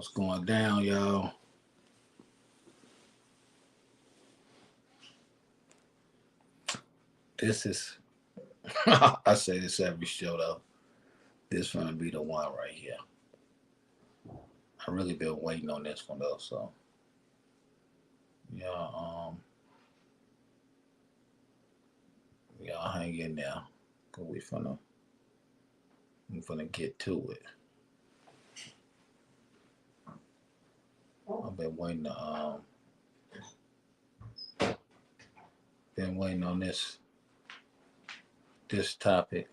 What's going down, y'all? This is, I say this every show though. This gonna be the one right here. I really been waiting on this one though, so y'all hang in there, cause we finna get to it. I've been waiting on this topic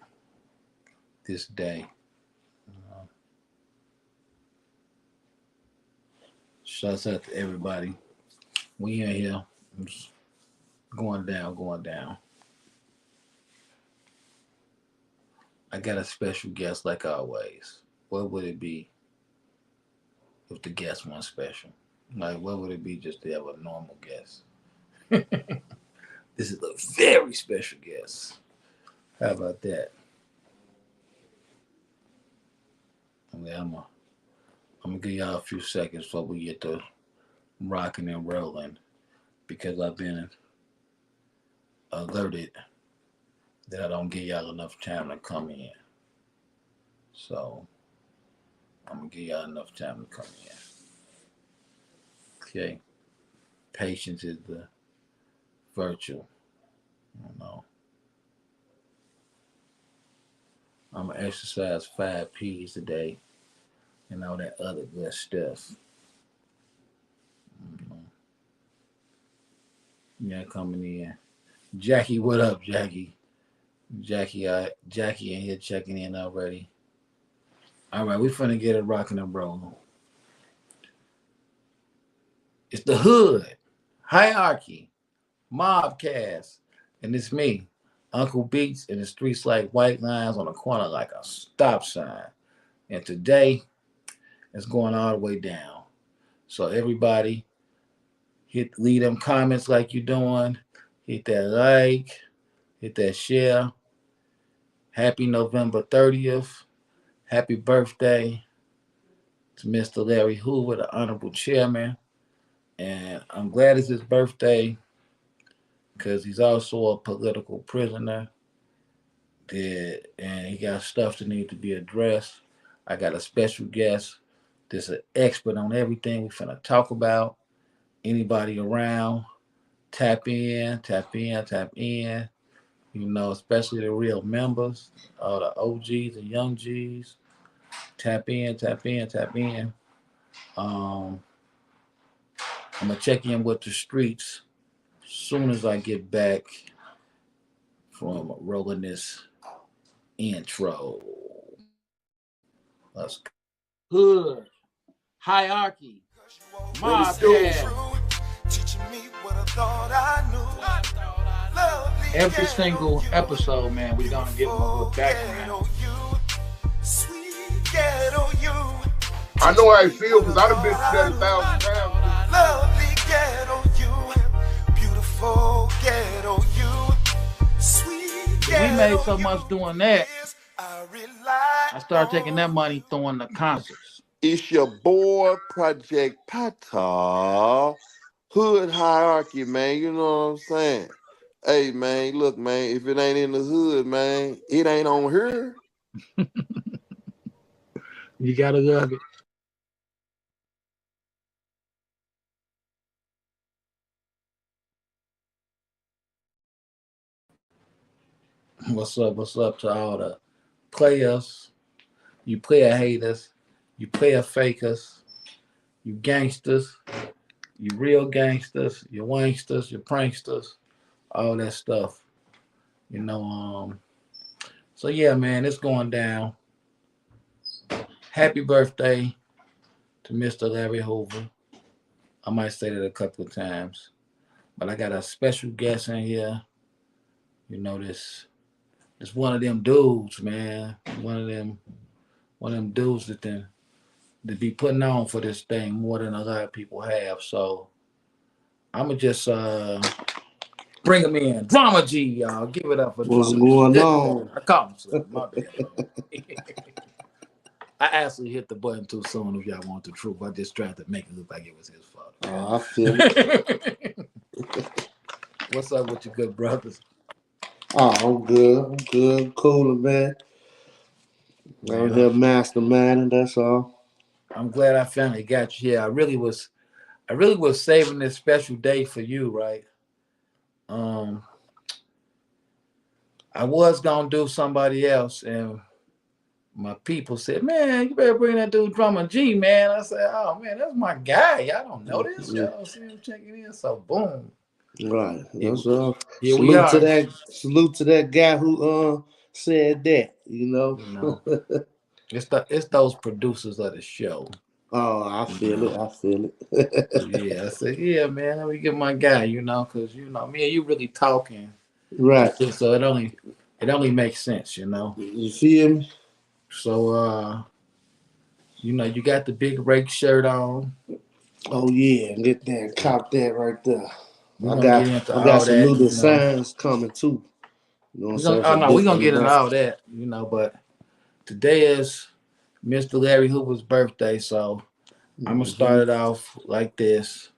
this day. Shouts out to everybody. We in here. Going down. I got a special guest like always. What would it be if the guest wasn't special? Like, what would it be just to have a normal guest? This is a very special guest. How about that? I'm gonna give y'all a few seconds before we get to rocking and rolling, because I've been alerted that I don't give y'all enough time to come in. So I'm gonna give y'all enough time to come in. Okay. Patience is the virtue. I'm gonna exercise 5 P's today and all that other good stuff. Yeah, coming in. Jackie, what up, Jackie? Jackie in here checking in already. All right, we finna get it rocking and rolling. It's the hood, hierarchy, mobcast, and it's me, Uncle Beats, in the streets like white lines on the corner like a stop sign. And today, it's going all the way down. So everybody, leave them comments like you're doing. Hit that like, hit that share. Happy November 30th. Happy birthday to Mr. Larry Hoover, the Honorable Chairman. And I'm glad it's his birthday because he's also a political prisoner. And he got stuff that needs to be addressed. I got a special guest that's an expert on everything we're finna talk about. Anybody around, tap in. Especially the real members, all the OGs and young Gs. Tap in. I'm gonna check in with the streets as soon as I get back from rolling this intro. Let's go. Hood, hierarchy, mobcast. Every single episode, man, we're gonna give them a little background. I know how I feel because I done been through that 1,000 times. Lovely ghetto you, beautiful ghetto you, sweet ghetto. We made so much doing that. I started taking that money, throwing the concerts. It's your boy, Project Pata. Hood hierarchy, man. You know what I'm saying? Hey, man, look, man, if it ain't in the hood, man, it ain't on here. You gotta love it. What's up to all the players, you player haters, you player fakers, you gangsters, you real gangsters, you wanksters, you pranksters, all that stuff. So yeah, man, it's going down. Happy birthday to Mr. Larry Hoover. I might say that a couple of times, but I got a special guest in here. This one of them dudes, man. One of them dudes that be putting on for this thing more than a lot of people have. So I'ma just bring him in. Drama G, y'all. Give it up for What's Drama going G. on? I call him something. My bad. I actually hit the button too soon. If y'all want the truth, I just tried to make it look like it was his fault. Oh, I feel it. Okay? What's up with your good brothers? Oh, I'm good. I'm good. Cooler, man. Out Man, here masterminding, that's all. I'm glad I finally got you here. I really was saving this special day for you, right? Um, I was gonna do somebody else, and my people said, "Man, you better bring that dude Drama G, man." I said, "Oh man, that's my guy. Y'all don't know this. Mhm. Y'all don't see him checking in." So boom, Right. here, That's all. here we are. Salute to that guy who said that, you know. You know, it's those producers of the show. Oh, I You feel it. know, I feel it. yeah. I said, yeah, man, let me get my guy. Because me and you really talking, and Right. shit, so it only makes sense. You feel me? So you got the Big Rake shirt on. Oh yeah, get that, cop that right there. We're I gonna got get into I got all some that. new designs coming too. You know what I'm We're gonna saying, oh for no, we're gonna different get into events. all that. But today is Mr. Larry Hoover's birthday, so I'm gonna Hmm. start it off like this.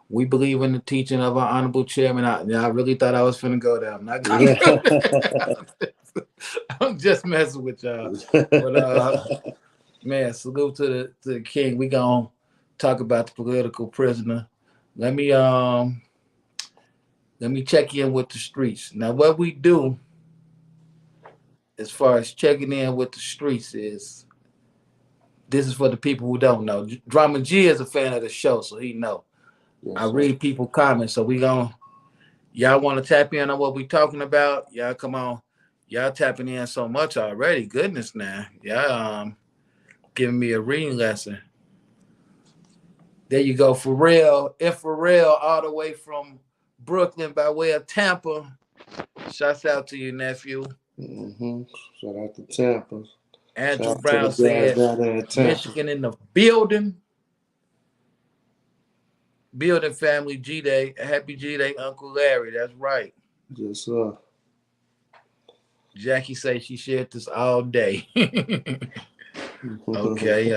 We believe in the teaching of our honorable chairman. I really thought I was finna go there. I'm not gonna go there. I'm just messing with y'all. But man, salute to the king. We gonna talk about the political prisoner. Let me um let me check in with the streets. Now what we do as far as checking in with the streets is this is for the people who don't know. Drama G is a fan of the show, so he know. I Yes, sir. read people comments, so we gonna y'all want to tap in on what we talking about? Y'all come on, y'all tapping in so much already. Goodness, now y'all giving me a reading lesson. There you go, for real. If for real, all the way from Brooklyn by way of Tampa. Shouts out to you, nephew. Hmm. Shout out to Tampa. Shout Andrew out to the Brown guys said, down there in Tampa. Michigan in the building. Building family G Day. Happy G Day, Uncle Larry. That's right. Yes, sir. Jackie say she shared this all day. Okay.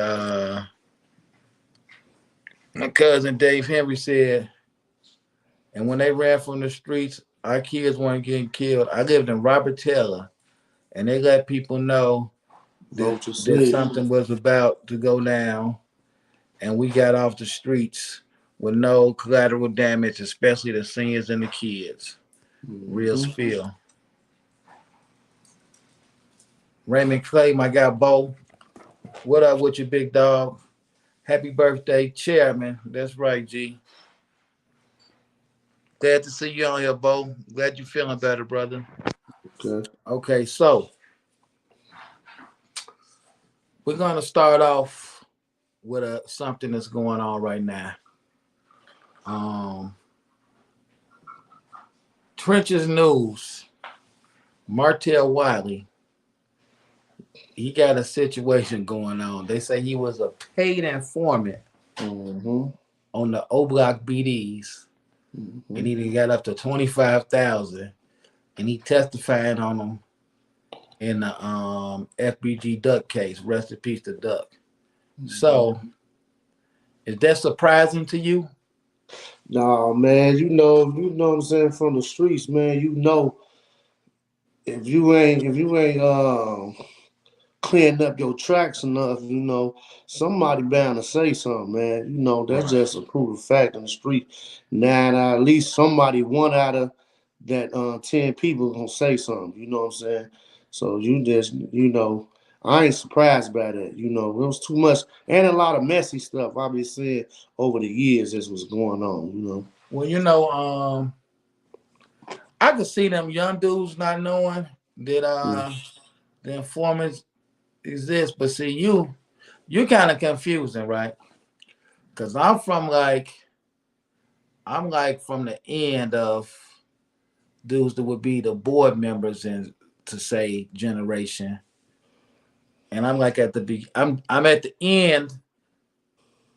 My cousin Dave Henry said, and when they ran from the streets, our kids weren't getting killed. I lived in Robert Taylor, and they let people know that Vote your that sleep. something was about to go down, and we got off the streets with no collateral damage, especially the seniors and the kids. Real Hmm. spill. Raymond Clay, my guy Bo. What up with you, big dog? Happy birthday, Chairman. That's right, G. Glad to see you on here, Bo. Glad you're feeling better, brother. Okay. Okay, so we're gonna start off with something that's going on right now. Um, Trenches News. Martell Wiley. He got a situation going on. They say he was a paid informant Hmm. on the O Block BDs, and Hmm. he got up to 25,000, and he testified on them in the FBG Duck case. Rest in peace to Duck. So, is that surprising to you? Nah, man, you know what I'm saying, from the streets, man, you know, if you ain't clearing up your tracks enough, you know, somebody bound to say something, man. You know, that's Right. just a proven fact in the street. Now, at least somebody, one out of that 10 people gonna say something, you know what I'm saying? So you just, you know, I ain't surprised by that. You know, it was too much and a lot of messy stuff I've been seeing over the years this was going on, you know. Well, I could see them young dudes not knowing that the informants exist, but see you kind of confusing, right? Because I'm like from the end of dudes that would be the board members and to say generation, and I'm like at the I'm at the end.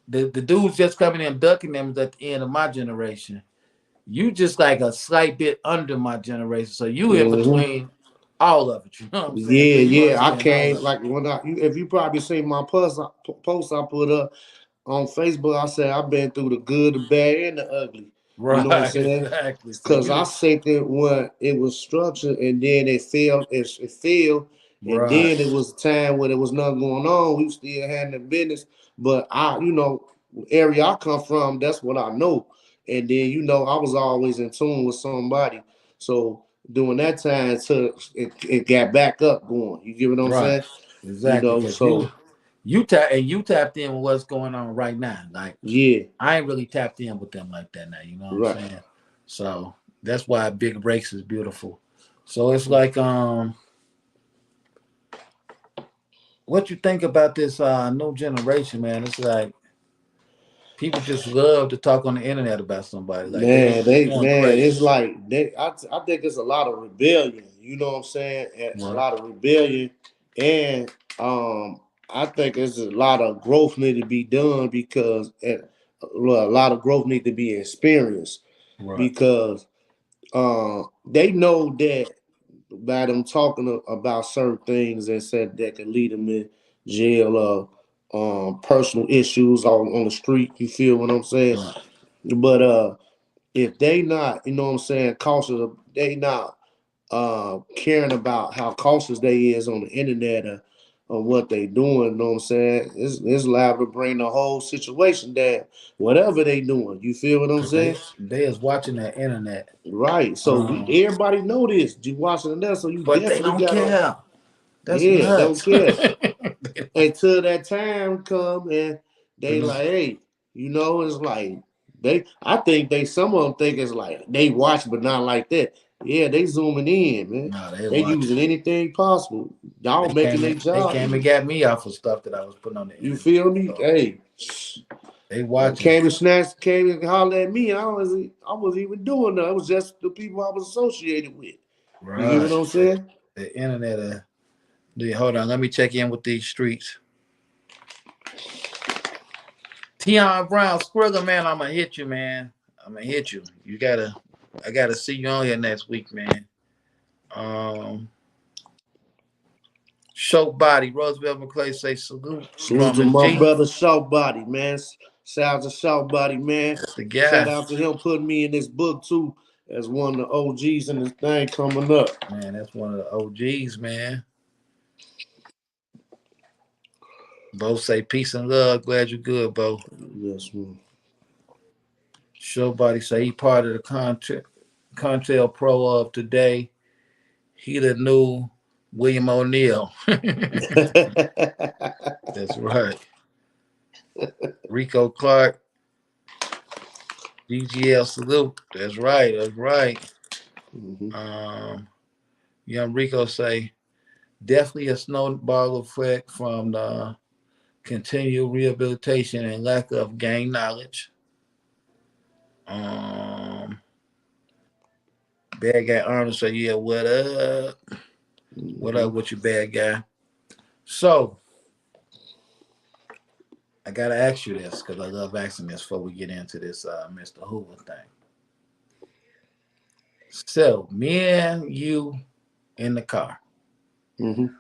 The dudes just coming in ducking them is at the end of my generation. You just like a slight bit under my generation, so you in Mm-hmm. between. all of it. You know what I'm saying? Yeah, Because you yeah. I understand all came of it. like if you probably seen my post I put up on Facebook, I said I've been through the good, the bad, and the ugly. You know what I'm Right, saying? exactly. So Because I you said that when it was structured and then it failed, and right, then it was a time when there was nothing going on. We still had the business, but area I come from, that's what I know. And then I was always in tune with somebody. So during that time, it got back up going. You get what I'm right, saying? exactly. Because So you tapped in with what's going on right now. Like yeah, I ain't really tapped in with them like that now. You know what I'm right. saying? So that's why Big Rakes is beautiful. So it's like what you think about this new generation, man? It's like people just love to talk on the internet about somebody. Like they going It's crazy. like I think it's a lot of rebellion. You know what I'm saying? A Right, lot of rebellion, and I think there's a lot of growth need to be done because a lot of growth need to be experienced right, because they know that by them talking about certain things that said that could lead them in jail or personal issues on the street. You feel what I'm saying? right. But if they not, you know what I'm saying, cautious, they not caring about how cautious they is on the internet or what they doing, you know what I'm saying, it's liable to bring the whole situation down, whatever they doing. You feel what I'm Cause they saying? they is watching the internet. Right. So Um, everybody know this. You watching that, so you but they definitely don't gotta, care. That's yeah, don't nuts. care. They don't- Until that time come and they then like, hey, it's like I think some of them think it's like they watch but not like that. Yeah, they zooming in, man. no, they They watching. using anything possible. Y'all making their They job came and easy. got me off of stuff that I was putting on the You internet. feel me? So Hey, they watching. came and hollered at me. I wasn't even doing that. It was just the people I was associated with. You get Right. what I'm saying? The internet. Hold on. Let me check in with these streets. Tion Brown, Squirrel, man. I'm gonna hit you, man. I'm gonna hit you. I gotta see you on here next week, man. Um, Show body. Roosevelt McClay say salute. Salute to Drama my G. brother Shout Body, man. Shout out to Shout Body, man. That's the Shout guy. out to him putting me in this book too as one of the OGs in this thing coming up. Man, that's one of the OGs, man. Bo say peace and love. Glad you're good, Bo. Yes, man. Showbody say he part of the Contel Pro of today. He the new William O'Neill. That's right. Rico Clark, DGL salute. That's right. That's right. Mhm. Um, Young Rico say definitely a snowball effect from the continued rehabilitation and lack of gang knowledge. Um, Bad guy Arnold say, yeah, what up? What up Mhm. with you, bad guy? So I gotta ask you this because I love asking this before we get into this Mr. Hoover thing. So me and you in the car. Mhm.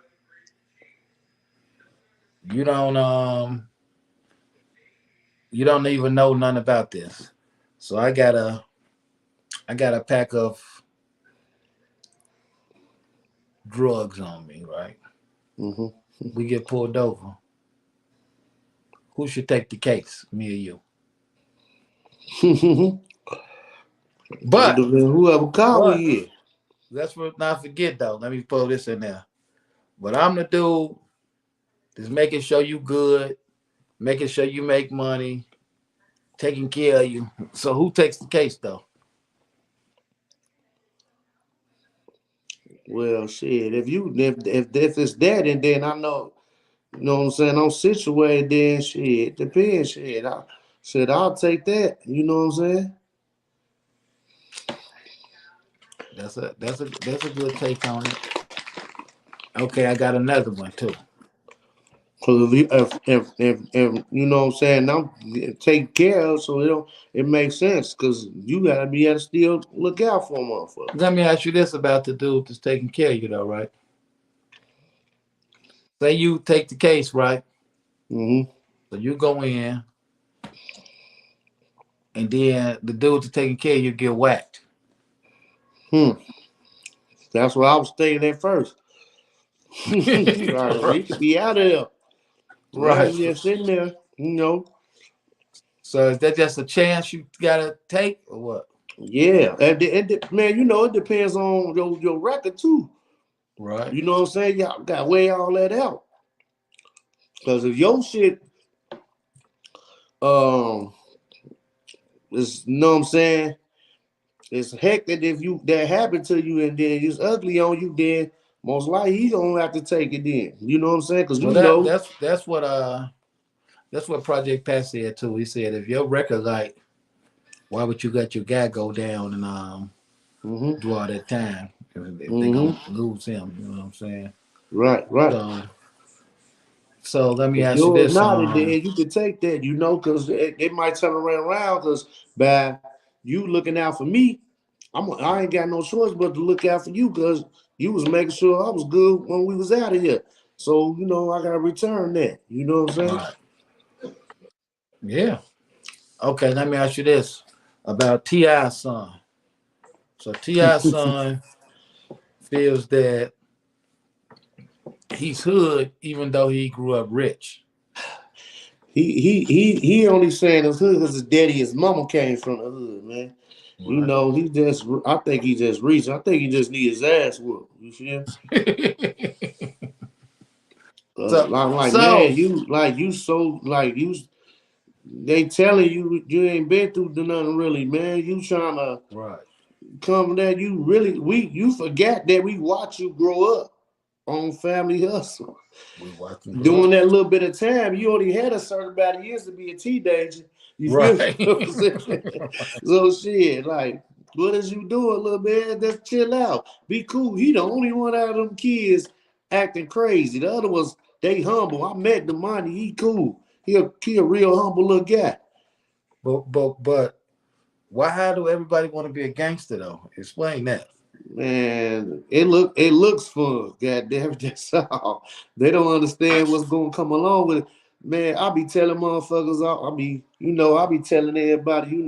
You don't you don't even know nothing about this. So I got a pack of drugs on me, right? Mhm. We get pulled over. Who should take the case? Me or you? It But depends whoever car but we in. not forget though. Let me pull this in there. But I'm the dude that's making sure you good, making sure you make money, taking care of you. So who takes the case though? Well, shit. If it's that, and then I know, you know what I'm saying, I'm situated. Then shit, it depends. I'll take that. You know what I'm saying? That's a good take on it. Okay, I got another one too. Because if you know what I'm saying, I'm taken care of, so it makes sense. Because you gotta be able to still look out for a motherfucker. Let me ask you this about the dude that's taking care of you, though, right? Say you take the case, right? Mm-hmm. So you go in, and then the dude that's taking care of you get whacked. Hmm. That's what I was thinking at first. Right, he Right. could be out of there. Yeah, Right. he just sitting there, you know. So is that just a chance you gotta take, or what? Yeah, man, you know, it depends on your record too. Right. You know what I'm saying? Y'all got to weigh all that out. Because if your shit, um, is, you know what I'm saying, it's hectic if you that happened to you and then it's ugly on you, then most likely he gonna have to take it then. You know what I'm saying? Because Well, you know, that's what Project Pat said too. He said if your record like, why would you let your guy go down and mm-hmm, do all that time if they gonna mm-hmm, lose him? You know what I'm saying? right, right. So so let me If ask you yours this. not, then you can take that, you know, because it might turn around because by you looking out for me, I ain't got no choice but to look out for you because you was making sure I was good when we was out of here. So, you know, I gotta return that. You know what I'm saying? Right. Yeah. Okay. Let me ask you this about Ti's son. So Ti's son feels that he's hood even though he grew up rich. He only saying his hood because his daddy, his mama came from the hood, man. You Right. know, I think he just reached. I think he just need his ass whooped. You feel? so Like man, so they telling you ain't been through nothing really, man. You trying to right. come that you forgot that we watch you grow up on Family Hustle. We watching grow During up. that little bit of time, you only had a certain amount of years to be a teenager. You feel Right. what I'm saying? So shit, like, what is you doing, little man? Just chill out. Be cool. He the only one out of them kids acting crazy. The other ones, they humble. I met the money. He cool. He a real humble little guy. but why how do everybody want to be a gangster though? Explain that. Man, it looks fun. God damn it, that's all. They don't understand what's gonna come along with it. Man, I be telling motherfuckers, I be telling everybody,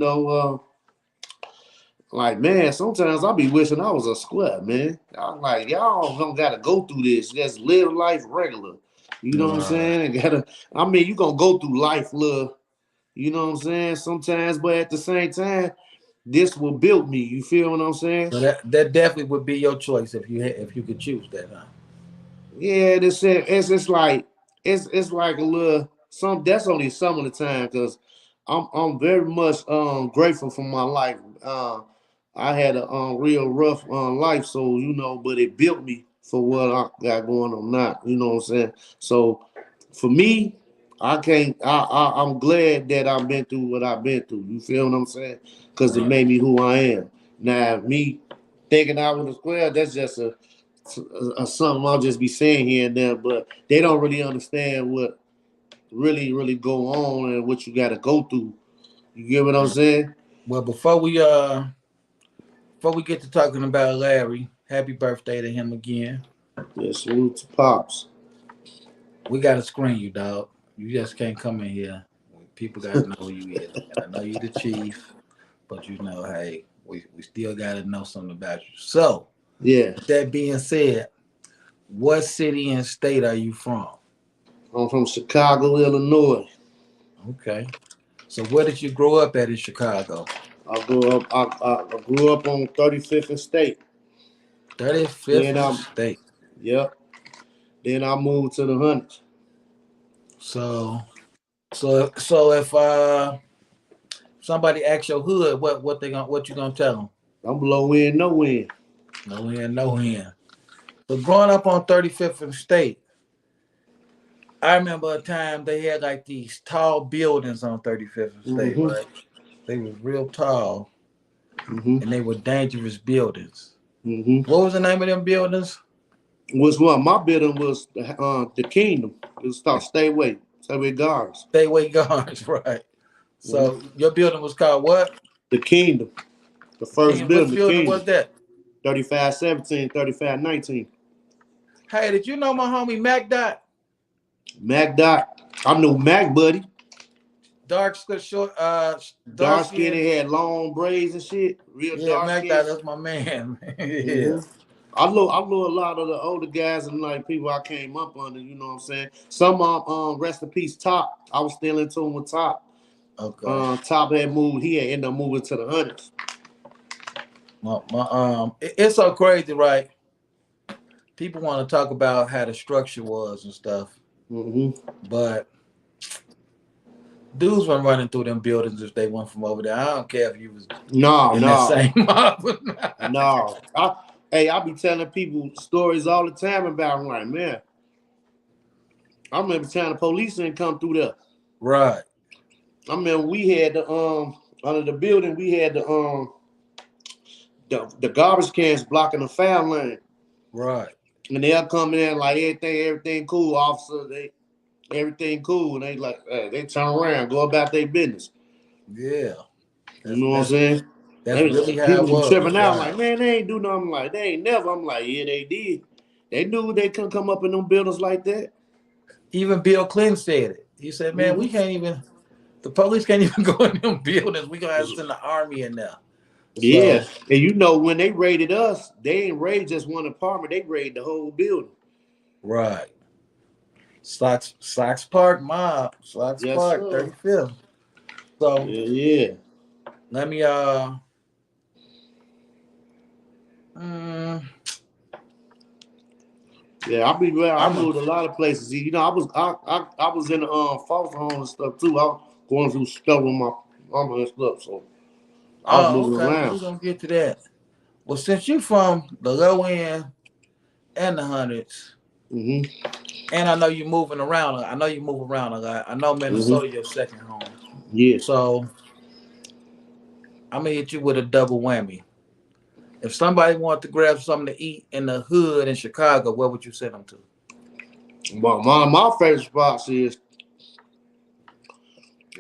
like man, sometimes I be wishing I was a square, man. I'm like, y'all don't gotta go through this. Just live life regular. You know what I'm Right. saying? You gonna go through life, little, you know what I'm saying? Sometimes, but at the same time, this will build me. You feel what I'm saying? So that definitely would be your choice if you could choose that, huh? Yeah, it's just like it's like a little some. That's only some of the time because I'm very much grateful for my life. I had a real rough life, so you know, but it built me for what I got going on now. You know what I'm saying? So for me, I can't. I'm glad that I've been through what I've been through. You feel what I'm saying? Because it Right. made me who I am. Now me thinking I was a square, that's just a something I'll just be saying here and there, but they don't really understand what really go on and what you got to go through. You get what I'm saying? Well, before we get to talking about Larry, happy birthday to him again. Yeah, salute to pops. We got to screen you, dog. You just can't come in here. People got to know who you is. And I know you the chief, but you know, hey, we still got to know something about you. So, Yeah, with that being said, what city and state are you from? I'm from Chicago, Illinois. Okay. So, where did you grow up at in Chicago? I grew up on 35th and State. 35th Then and I, state. yep. Then I moved to the hundreds. So, so if somebody asks your hood, what you gonna tell them? I'm low end, no end. No hand, no hand. So growing up on 35th and State, I remember a time they had like these tall buildings on 35th and State, Mm-hmm. right? They were real tall Mm-hmm. and they were dangerous buildings. Mm-hmm. What was the name of them buildings? Was one. My building was the Kingdom. It was called Stay Gardens. Stay away guards, right? So your building was called what? The Kingdom. The The first King. What building, the building was Kingdom. that? 3517, 3519. Hey, did you know my homie Mac Dot? Mac Dot. I knew Mac, buddy. Dark skin, short, dark Dark skin, skin. he had long braids and shit. Real Yeah, dark Mac skin. Dot, that's my man. Yeah. Mm-hmm. I know a lot of the older guys and like people I came up under, you know what I'm saying? Some rest in peace Top. I was still in tune with Top. Okay. Top had moved, he had ended up moving to the hundreds. It's so crazy, right? People want to talk about how the structure was and stuff, but dudes were running through them buildings if they went from over there. I don't care if you was in that same mob. No. I be telling people stories all the time about them. Like, man, I remember time the police didn't come through there. Right. I remember we had the under the building we had the garbage cans blocking the foul lane. Right. And they'll come in like everything cool, officer. Everything cool. And they like they turn around, go about their business. Yeah. You know what I'm saying? That's really how people it was. Tripping out Right. like, man, they ain't do nothing like they ain't never. I'm like, yeah, they did. They knew they couldn't come up in them buildings like that. Even Bill Clinton said it. He said, man, we can't even, the police can't even go in them buildings. We gonna have to send the army in there. Yeah. So, And you know, when they raided us, they ain't raid just one apartment, they raided the whole building. right. Sox Park mob. Sox Yes, Park, sir. 35th. So Yeah. let me Yeah, I moved a lot of places. You know, I was in foster home and stuff too. I was going through stuff with my mama and stuff, so I was moving okay. around. We're gonna get to that. Well, since you from the low end and the hundreds, and I know you moving around. I know you move around a lot. I know Minnesota your second home. Yeah. So I'm gonna hit you with a double whammy. If somebody wanted to grab something to eat in the hood in Chicago, where would you send them to? But my favorite spots is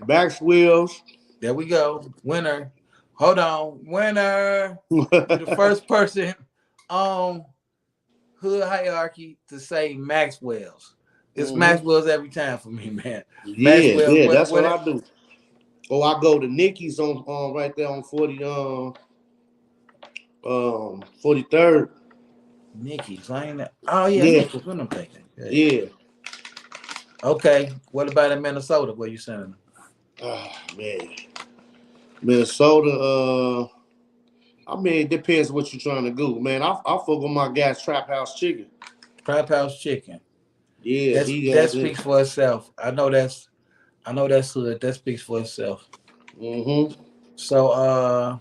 Maxwell's. There we go. Winner. Hold on. Winner. You the first person on hood hierarchy to say Maxwell's. It's Maxwell's every time for me, man. Maxwell's. Yeah, that's what I do. Oh, I go to Nikki's on right there on 43rd. Nikki's. I ain't. Oh yeah, Nikki's. What I'm thinking. Yeah. Okay. What about in Minnesota? Where you sending them? Man. Minnesota, I mean, it depends what you're trying to do. Man, I fuck with my guy's Trap House Chicken. Trap House Chicken. Yeah, that speaks for itself. I know that's hood. That speaks for itself. So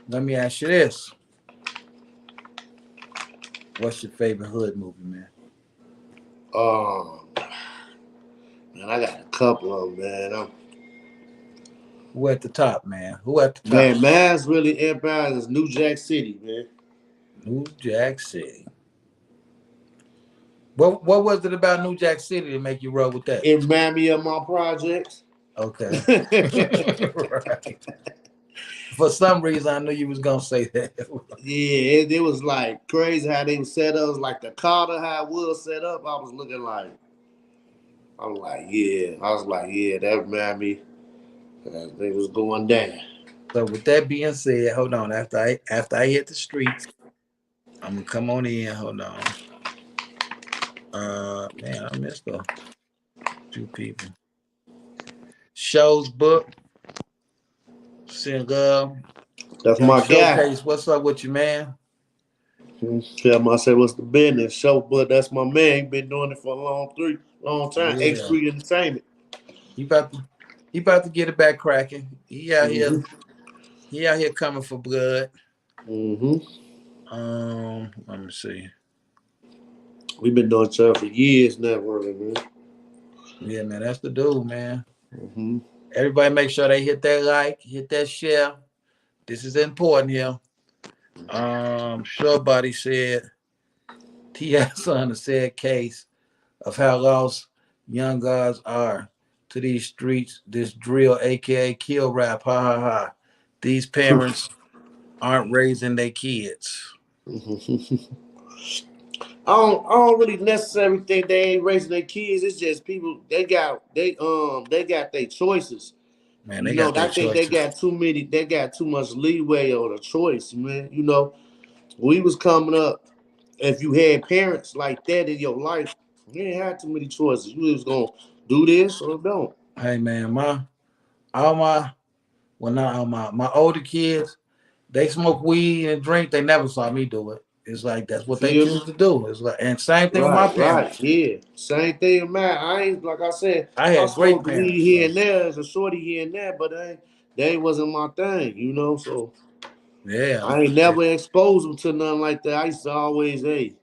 let me ask you this. What's your favorite hood movie, man? Man, I got a couple of them, man. Who at the top, man? Who at the top? Man, man's really Empire is New Jack City, man. New Jack City. What was it about New Jack City to make you roll with that? It reminded me of my projects. Okay. Right. For some reason, I knew you was gonna say that. Yeah, it was like crazy how they was set up. It was like the Carter, how it was set up. I was looking like, yeah, that reminded me that they was going down. So with that being said, hold on. After I hit the streets, I'm gonna come on in. Hold on. Man, I missed the two people. Shows book. Send love. That's my Showcase. guy. What's up with you, man? Tell him I said, what's the business? Show, but that's my man. He been doing it for a long time. Yeah. 8th Street Entertainment. He about to get it back cracking. He out here coming for blood. Let me see. We've been doing stuff for years now, really, man. Yeah, man, that's the dude, man. Everybody make sure they hit that like, hit that share. This is important here. Sure Body said He has on a sad case of how lost young guys are to these streets, this drill, aka kill rap. Ha ha ha. These parents aren't raising their kids. I don't really necessarily think they ain't raising their kids. It's just people they got their choices. Man, they got their I think they choices. got they got too much leeway on a choice, man. We was coming up, if you had parents like that in your life, you didn't have too many choices. You was gonna do this or don't. Hey man, all my well not all my older kids, they smoke weed and drink. They never saw me do it. It's like that's what they Feel me? choose to do. It's like and same thing with my Right, parents. yeah. Same thing, man. I ain't like I said, I I had great smoked the weed parents, here so and there as a shorty here and there, but they wasn't my thing. So yeah. I ain't never exposed them to nothing like that. I used to always, hey,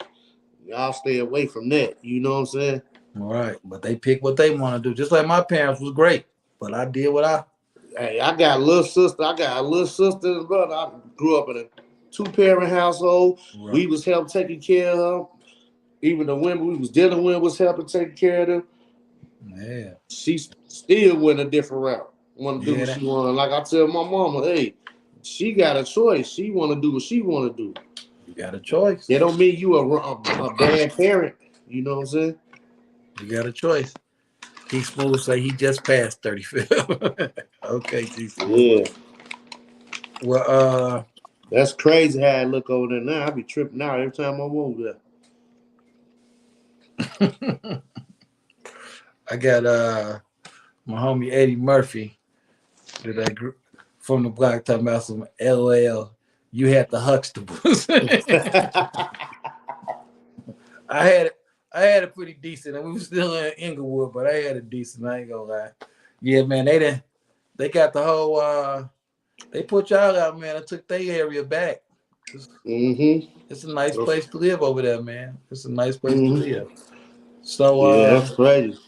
y'all stay away from that. You know what I'm saying? All right, but they pick what they want to do. Just like my parents was great, but I did what I. Hey, I got a little sister. I got a little sister and brother. I grew up in a two-parent household. Right. We was helping taking care of her. Even the women we was dealing with was helping take care of them. Yeah. She still went a different route. Want to do Yeah. what she want. Like I tell my mama, hey, she got a choice. She want to do what she want to do. You got a choice. That don't mean you a bad parent. You know what I'm saying? You got a choice. T Smooth say he just passed 35. Okay, T Smooth. Yeah. Well, That's crazy how I look over there now. I be tripping out every time I'm over there. I got my homie Eddie Murphy that I grew from the block talking about some LOL. You had the Huxtables. I had it. I had it pretty decent, and we were still in Inglewood, but I had it decent. I ain't gonna lie. Yeah, man, they didn't. They got the whole. They put y'all out, man. I took their area back. It's, Mm-hmm. it's a nice place to live over there, man. It's a nice place to Mm-hmm. live. So Yeah, that's crazy.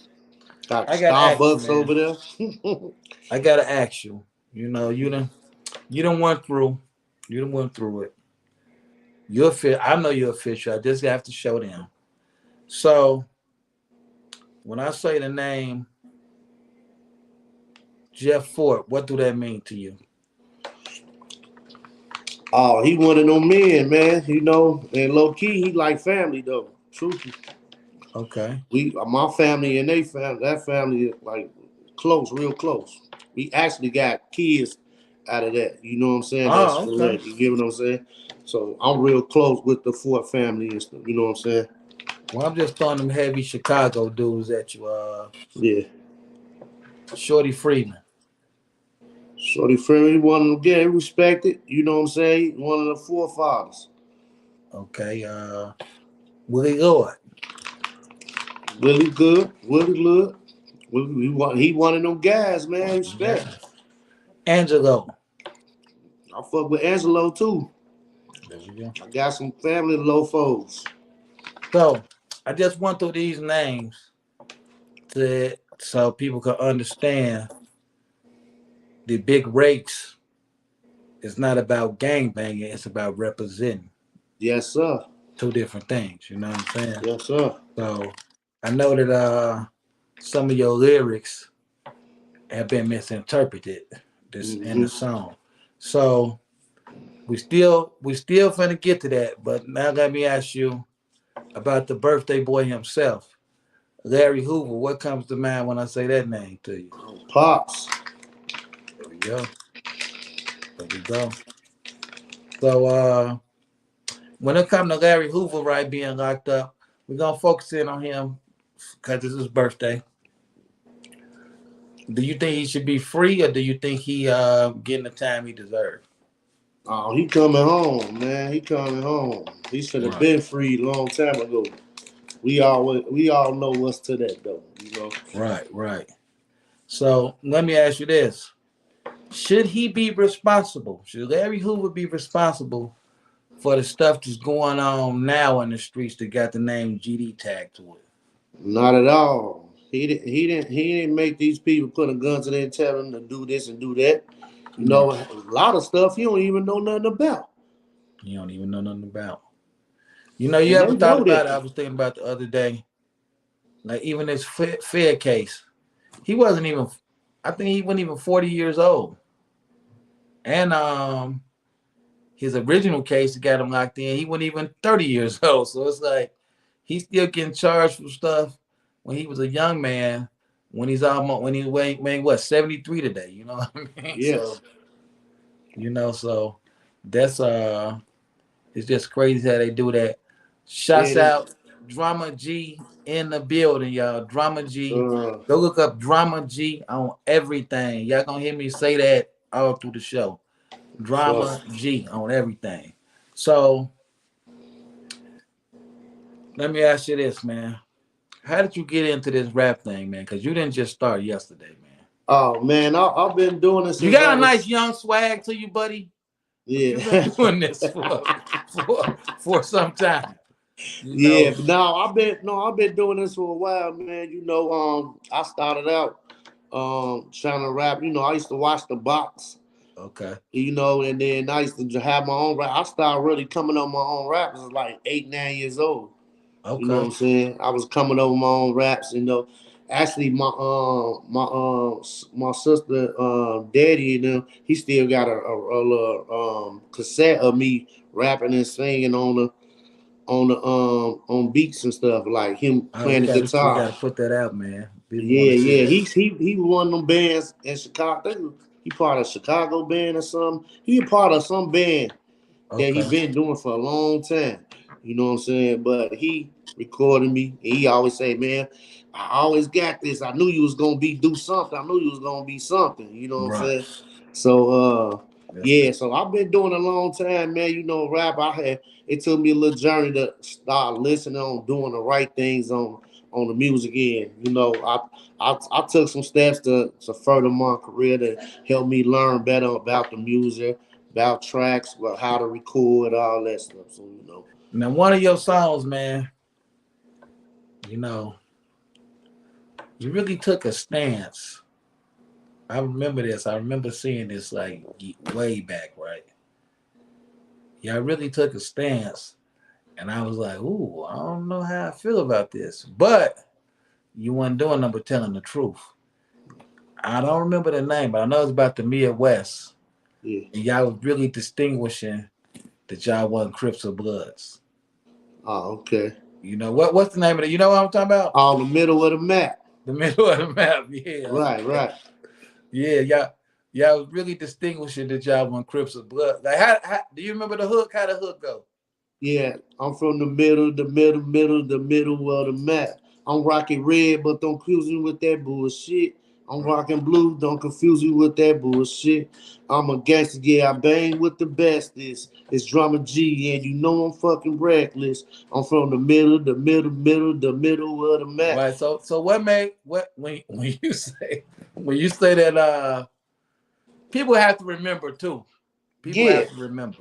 Got I gotta ask you, Starbucks man. over there. I gotta ask you. You don't went through. You done went through it. You're fit. I know you're official. I just have to show them. So when I say the name Jeff Fort, what do that mean to you? Oh, he one of them men, man. And low key, he like family though. Truthfully, Okay. my family and they family, that family is like close, real close. We actually got kids out of that. You know what I'm saying? That's Oh, okay. correct. You get what I'm saying? So I'm real close with the Ford family and stuff. You know what I'm saying? Well, I'm just throwing them heavy Chicago dudes at you. Yeah. Shorty Freeman. Shorty friendly, one of them get respected. You know what I'm saying? One of the forefathers. Okay. Willie Lord. Willie good. Willie good. He one of them guys, man. Respect. Yeah. Angelo. I fuck with Angelo too. There we go. I got some family low foes. So I just went through these names so people can understand the Big Rakes is not about gang banging, it's about representing Yes, sir. two different things. You know what I'm saying? Yes, sir. So I know that some of your lyrics have been misinterpreted this in the Mm-hmm. song. So we still finna get to that, but now let me ask you about the birthday boy himself, Larry Hoover. What comes to mind when I say that name to you? Pops. There we go. There we go. So when it comes to Larry Hoover, right, being locked up, we're gonna focus in on him because it's his birthday. Do you think he should be free, or do you think he getting the time he deserves? Oh, he coming home, man. He coming home. He should have Right, been freed a long time ago. We all know what's to that though. right. So let me ask you this: should he be responsible? Should Larry Hoover be responsible for the stuff that's going on now in the streets that got the name GD tagged to it? Not at all. He didn't make these people put a gun to their and tell them to do this and do that. No, A lot of stuff he don't even know nothing about. you don't even know nothing about. You And ever they thought know about that. it? I was thinking about the other day, like even this Fed case. He wasn't even. I think he wasn't even 40 years old, and his original case that got him locked in, he wasn't even 30 years old. So it's like he's still getting charged for stuff when he was a young man. When he's almost when he weighing what 73 today. You know what I mean? So Yes. so that's it's just crazy how they do that. Yeah. Shouts out Drama G in the building, y'all. Drama G. Uh, Go look up Drama G on everything. Y'all gonna hear me say that all through the show. so Drama G on everything. So let me ask you this, man. How did you get into this rap thing, man? Because you didn't just start yesterday, man. oh man, I've been doing it You since I got a nice was young swag to you, buddy. But you've been yeah. doing this for some time. You Yeah, know. but now I've been doing this for a while, man. I started out trying to rap. I used to watch the box, Okay. and then I used to have my own rap. I started really coming up with my own raps at like 8, 9 years old. You know what Okay. I'm saying? I was coming over my own raps. Actually my sister daddy he still got a cassette of me rapping and singing on beats and stuff, like him playing the We guitar. gotta put that out, man. People want Yeah, to see yeah. that. He was one of them bands in Chicago. I think he part of Chicago band or something. He a part of some band that he Okay. been doing for a long time. You know what I'm saying? But he recorded me. He always say, "Man, I always got this. I knew you was gonna do something. I knew you was gonna be something." You know what I'm Right. saying? So That's the yeah. So I've been doing a long time, man. Rap. It took me a little journey to start listening on doing the right things on the music end. I took some steps to further my career to help me learn better about the music, about tracks, about how to record, all that stuff. So. now one of your songs, man. You know, you really took a stance. I remember this. I remember seeing this like way back, right? Yeah, I really took a stance, and I was like, "Ooh, I don't know how I feel about this." But you weren't doing nothing but telling the truth. I don't remember the name, but I know it's about the Midwest, Yeah. and y'all was really distinguishing that y'all wasn't Crips or Bloods. Oh, okay. What's the name of it? You know what I'm talking about? On the middle of the map. The middle of the map. Yeah. Right, right. Yeah, y'all was really distinguishing that y'all want Crips or Blood. Like how do you remember the hook? How the hook go? Yeah, I'm from the middle of the map. I'm rocking red, but don't confuse me with that bullshit. I'm Right. rocking blue, don't confuse me with that bullshit. I'm a gangster, yeah, I bang with the bestest. It's Drama G, and I'm fucking reckless. I'm from the middle of the map. Right. So what made what when you say that people have to remember too. People Yeah, have to remember.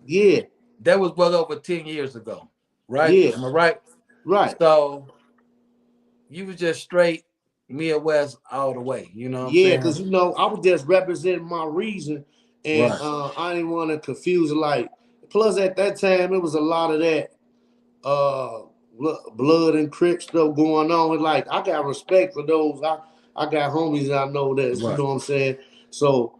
yeah, That was well over 10 years ago. Right? yeah, Am I right? right. So you was just straight Midwest all the way. You know what I'm Yeah, saying? because I was just representing my reason, and Right. I didn't want to confuse it. Like, plus at that time it was a lot of that uh blood and crip stuff going on. And like, I got respect for those. I got homies I know that you Right. know what I'm saying. So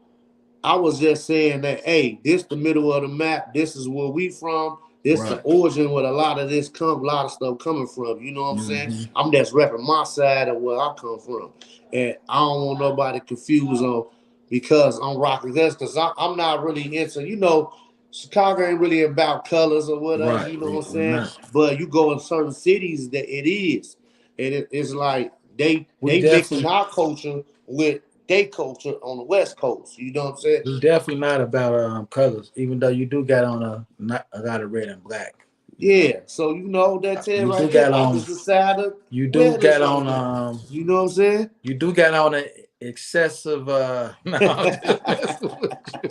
I was just saying that, hey, this the middle of the map. This is where we from. This the Right. origin where a lot of a lot of stuff coming from. You know what I'm saying? Mm-hmm. I'm just repping my side of where I come from, and I don't want nobody confused on because I'm rocking this because I'm not really into. Chicago ain't really about colors or whatever. Right. You know what I'm We're saying? not. But you go in certain cities that it is, and it's like they We they mixing definitely our culture with their culture on the West Coast. You know what I'm saying? It's definitely not about colors, even though you do got on a lot of red and black. Yeah. So that's it You do right there. got on Opposite side of you do where got on the on map. You know what I'm saying? you do got on an excessive no, I'm just messing with you.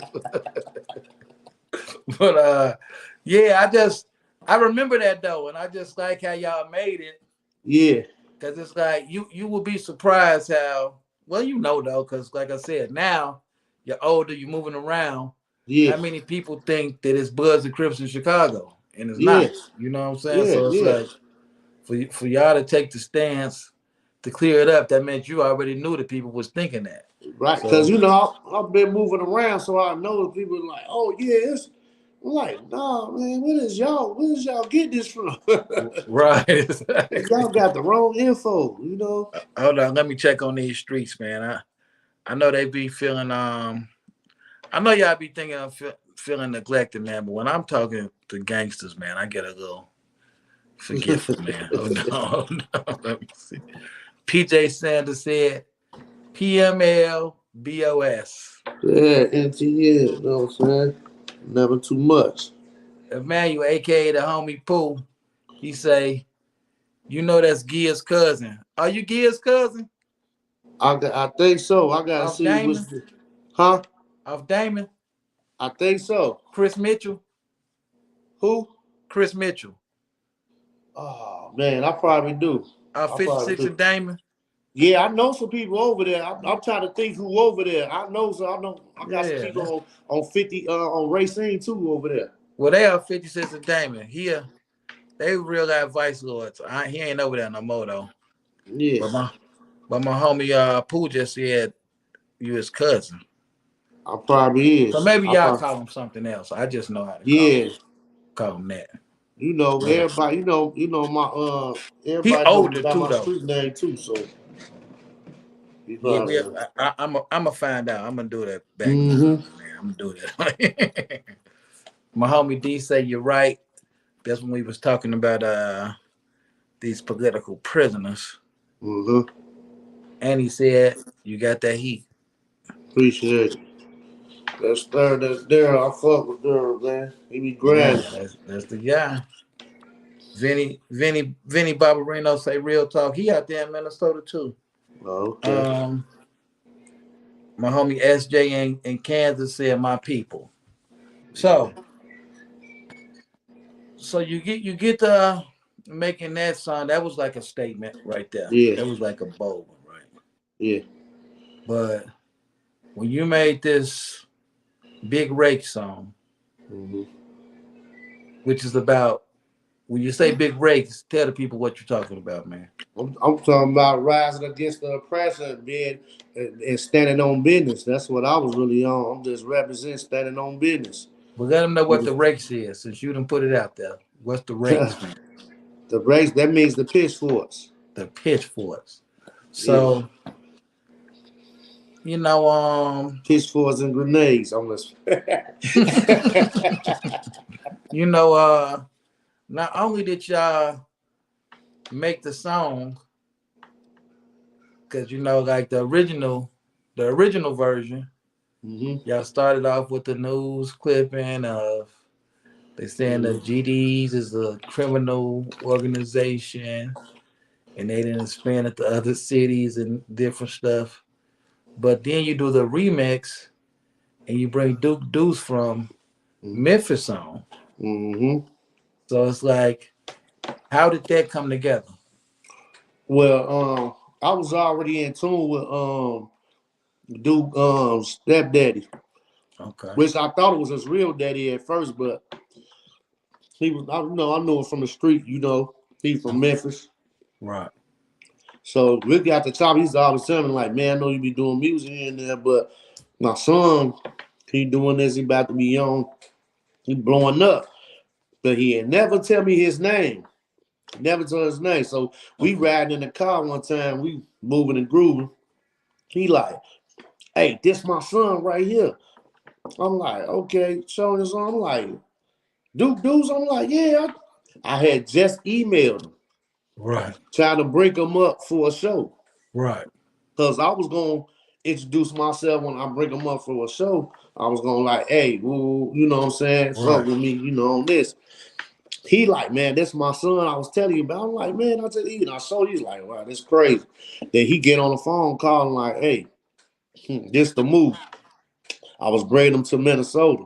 But yeah, I remember that though, and I just like how y'all made it Yeah. because it's like you will be surprised how well though, because like I said, now you're older, you're moving around. Yeah. How many people think that it's Bloods and Crips in Chicago? and it's Yeah, not. You know what I'm saying? yeah, So it's yeah. like for y'all to take the stance to clear it up, that meant you already knew that people was thinking that. Right, because So you know I've been moving around, so I know people are like, oh yeah, it's I'm like, nah, man, where does y'all get this from? right, exactly. Y'all got the wrong info, you know. Hold on, let me check on these streets, man. I know they be feeling I know y'all be thinking I'm feeling neglected, man. But when I'm talking to gangsters, man, I get a little forgetful, man. Hold on, hold on. Let me see. PJ Sanders said PMLBOS. Yeah, NTN, you know what I'm saying? Never too much. Emmanuel, aka the homie Pooh, he say, you know that's Gia's cousin. Are you Gia's cousin? I think so. I gotta Off see what's Damon? the, huh? Off Damon? I think so. Chris Mitchell? Who? Chris Mitchell. Oh man, I probably do. Off I probably 56 do. and Damon? Yeah, I know some people over there. I'm trying to think who over there. I know, so I know. I got some Yeah. people on 50 on Racine too over there. Well, they are 56 and Damon. They real life vice lords. He ain't over there no more though. Yeah, But my homie Pooh just said you his cousin. I probably So is. maybe I y'all probably call him something else. I just know how to yeah. call him that. You know But everybody. You know my he everybody know me older by too my though. street name too. So you Yeah, probably. I'm gonna find out. I'm gonna do that background, Mm-hmm. man. I'm gonna do that. My homie D say you're right. That's when we was talking about these political prisoners, Mm-hmm. and he said you got that heat. Appreciate it. That's third. That's Daryl. I fuck with Daryl, man. He be Yeah, grinding. that's the guy. Vinny Barbarino say real talk. He out there in Minnesota too. Oh, okay. Um, my homie SJ in Kansas said my people. Yeah. So you get the making that song. That was like a statement right there. Yeah. That was like a bold one, right? Yeah. But when you made this Big Rake song, Mm-hmm. which is about when you say Big Rakes, tell the people what you're talking about, man. I'm talking about rising against the oppressor and being and standing on business. That's what I was really on. I'm just representing standing on business. But let them know what the the Rakes is, since you didn't put it out there. What's the Rakes, man? race that means the pitchforks. The pitchforks. Yeah. So you know, Pitchforks and grenades. I'm just you know, not only did y'all make the song, because you know, like the original version, mm-hmm. y'all started off with the news clipping of they saying the Mm-hmm. GDs is a criminal organization, and they didn't expand it to other cities and different stuff. But then you do the remix, and you bring Duke Deuce from Memphis on. Mm-hmm. So it's like, how did that come together? Well, I was already in tune with Duke stepdaddy, Okay. which I thought it was his real daddy at first, but he was I knew him from the street, you know. He's from Memphis. Right. So we got the top. He's always telling me like, man, I know you be doing music here and there, but my son, he doing this. He about to be on. He blowing up, but he ain't never tell me his name. Never told his name. So we riding in the car one time. We moving and grooving. He like, hey, this my son right here. I'm like, okay, showing his on. I'm like, Dudes. I'm like, yeah. I had just emailed him Right. trying to bring him up for a show. Right. Cause I was gonna introduce myself when I bring them up for a show. I was gonna like, hey, woo, you know what I'm saying? Fuck Right. with me, you know, on this. He like, man, that's my son I was telling you about. I'm like, man, I tell you, and I saw he's like, wow, that's crazy. Then he get on the phone calling like, hey, this the move. I was bringing him to Minnesota.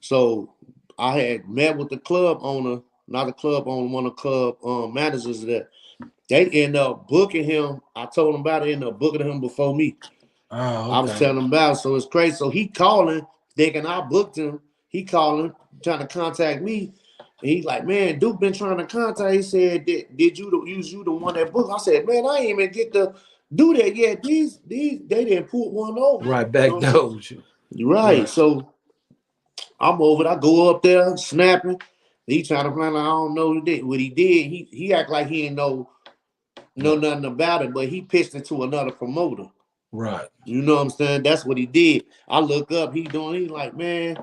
So I had met with the club owner, not the club owner, one of the club managers there. They end up booking him. I told him about it, ended up booking him before me. Oh, I was okay. telling him about it, so it's crazy. So he calling, thinking I booked him. he calling, trying to contact me. And he's like, man, Duke been trying to contact. He said, did you the one that booked? I said, man, I ain't even get to do that yet. These they didn't put one over. Right, You back know what I'm saying? those. Right. Right. So I'm over it. I go up there snapping. He trying to plan like I don't know what he did. He act like he didn't know nothing about it, but he pitched it to another promoter. Right. You know what I'm saying? That's what he did. I look up, he like, man.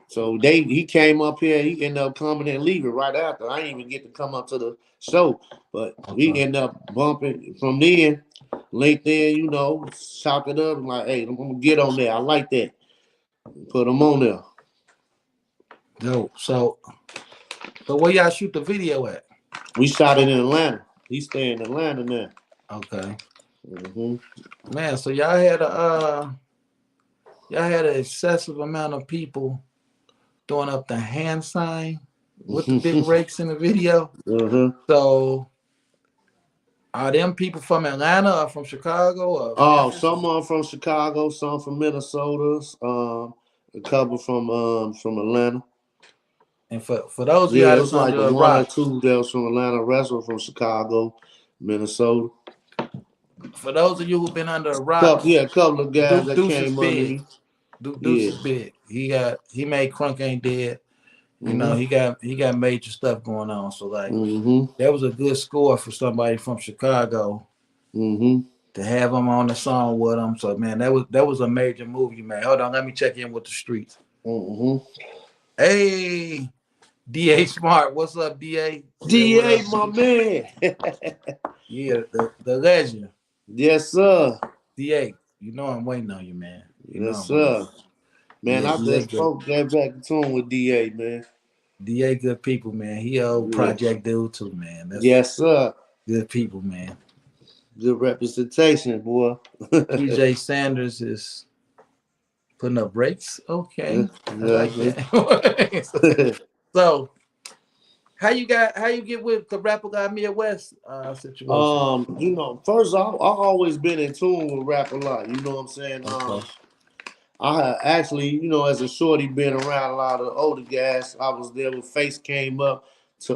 So he came up here, he ended up coming and leaving right after. I didn't even get to come up to the show, but we ended up bumping from then. Linked in, chopped it up. I'm like, hey, I'm gonna get on there. I like that. Put him on there. Dope. So where y'all shoot the video at? We shot it in Atlanta. He stay in Atlanta now. Okay. Mm-hmm. Man, so y'all had an excessive amount of people throwing up the hand sign with the big rakes in the video. Mm-hmm. So are them people from Atlanta or from Chicago or Oh, Memphis? some from Chicago, some from Minnesota, a couple from Atlanta. And for those of Yeah, y'all it that's was like under the a one or rock, two that was from Atlanta, the rest were from Chicago, Minnesota. for those of you who've been under a rock, A couple of guys that Deuce is came under big. me. Deuce Yeah. is big. He made Crunk Ain't Dead. Mm-hmm. He got major stuff going on. So like Mm-hmm. that was a good score for somebody from Chicago Mm-hmm. to have him on the song with him. So man, that was a major move you made. Hold on, let me check in with the streets. Mm-hmm. Hey, DA Smart, what's up, DA? Say what DA, up. my man. Yeah, the legend. Yes, sir. DA, you know I'm waiting on you, man. You know Yes, I'm waiting. sir. Man, Yeah, I DA just good. spoke that back to him with DA, man. DA good people, man. He a old Yeah. project dude too, man. That's Yes, sir. good people, man. Good representation, boy. PJ Sanders is putting up breaks. Okay, I like Yeah. that. So how you get with the rapper guy Midwest situation? First I always been in tune with rap a lot. You know what I'm saying? Okay. I had actually, as a shorty, been around a lot of the older guys. I was there when Face came up to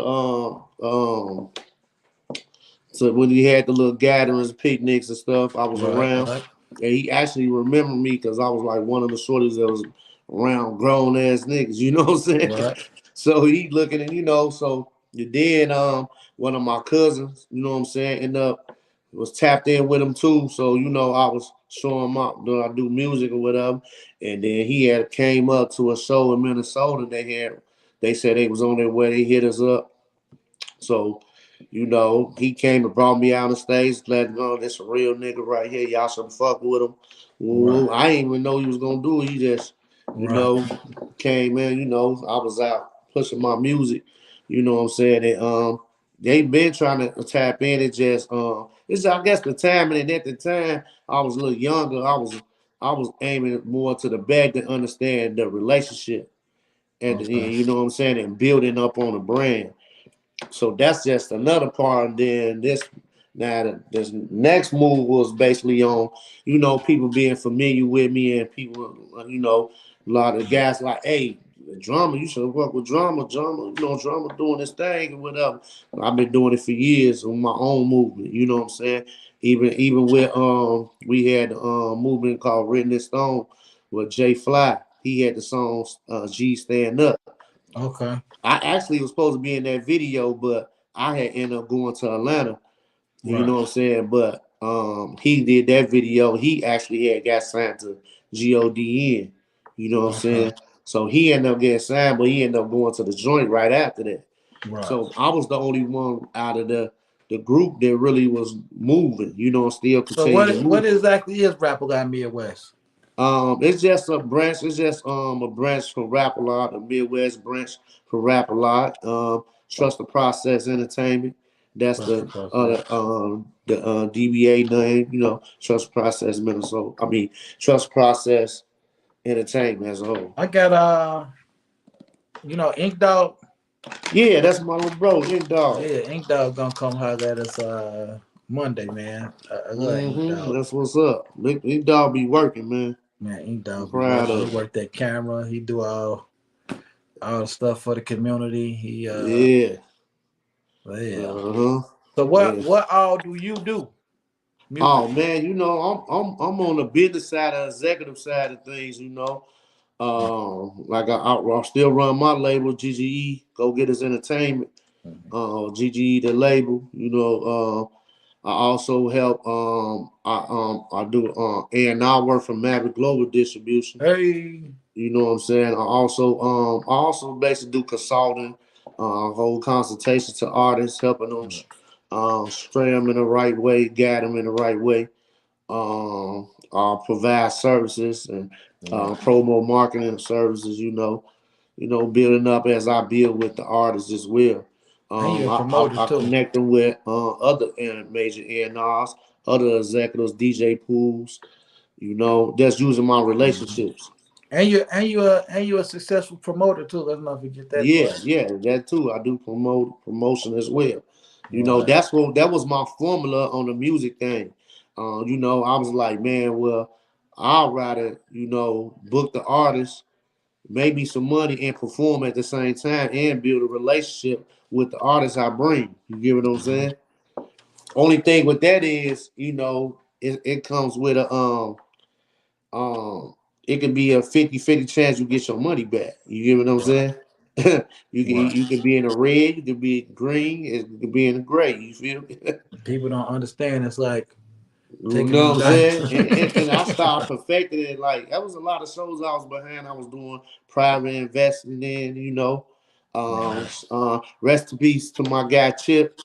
so when he had the little gatherings, picnics and stuff. I was Right, around, right, and he actually remembered me because I was like one of the shorties that was around grown ass niggas. You know what I'm saying? right, So he looking and so then one of my cousins, you know what I'm saying, ended up was tapped in with him too. So I was showing him up, do I do music or whatever, and then he had came up to a show in Minnesota. They said they was on their way. They hit us up. So, he came and brought me out on stage, let him know this a real nigga right here. Y'all should fuck with him. Ooh, right, I didn't even know he was gonna do it. He just, right. came in, I was out pushing my music, you know what I'm saying? And they been trying to tap in. It just it's I guess the timing, and at the time I was a little younger. I was aiming more to the back to understand the relationship at the Okay. end, you know what I'm saying, and building up on the brand. So that's just another part. And then this next move was basically on, people being familiar with me and people, a lot of guys like, hey, Drama, you should work with Drama, Drama doing this thing and whatever. I've been doing it for years on my own movement, you know what I'm saying? Even with we had a movement called Written in Stone with Jay Fly. He had the song G Stand Up. Okay. I actually was supposed to be in that video, but I had ended up going to Atlanta. You Right. know what I'm saying? But he did that video. He actually had got signed to GODN. You know what I'm Okay. saying? So he ended up getting signed, but he ended up going to the joint right after that. Right. So I was the only one out of the group that really was moving. Still So continued to what move. exactly is Rapper Guy Midwest? It's just a branch. It's just a branch for Rap a Lot, a Midwest branch for Rap a Lot. Trust the Process Entertainment. That's Trust the process. the DBA name. Trust Process Minnesota. I mean, Trust Process Entertainment as a whole. I got Ink Dog. Yeah, that's my little bro, Ink Dog. Yeah, Ink Dog gonna come holler at us Monday, man. I love Ink Dog. That's what's up. Ink Dog be working, man. Man, Ink I'm Dog be proud working. of He him. work that camera. He do all. all the stuff for the community. He Yeah. yeah. Uh-huh. So Yeah. what all do you do Oh musically? man, I'm on the business side, of executive side of things. Like I still run my label, GGE Go Getters Entertainment. Mhm. GGE the label. I also help. I do A&R work for Maverick Global Distribution. Hey. You know what I'm saying? I also basically do consulting, hold consultations to artists, helping them Right. stray them in the right way, guide them in the right way. Provide services and Right. promo marketing services. Building up as I build with the artists as well. And you're a promoter I too. connect them with other major A&Rs, other executives, DJ pools. That's using my Mhm. relationships. And you're a successful promoter too. Let's not forget that Yeah, part. yeah, that too. I do promotion as well. Right. That was my formula on the music thing. I was like, man, well, I'd rather, book the artist, make me some money and perform at the same time and build a relationship with the artist I bring. You get what I'm Mhm. saying? Only thing with that is, it comes with a um it can be a 50-50 chance you get your money back. You get what I'm Right. saying? Right. You can be in the red, you can be green, you can be in the gray. You feel me? People don't understand. It's like You taking know them what I'm down. saying? And I started perfecting it. Like that was a lot of shows I was behind. I was doing private investing in. Mhm. Rest in peace to my guy Chip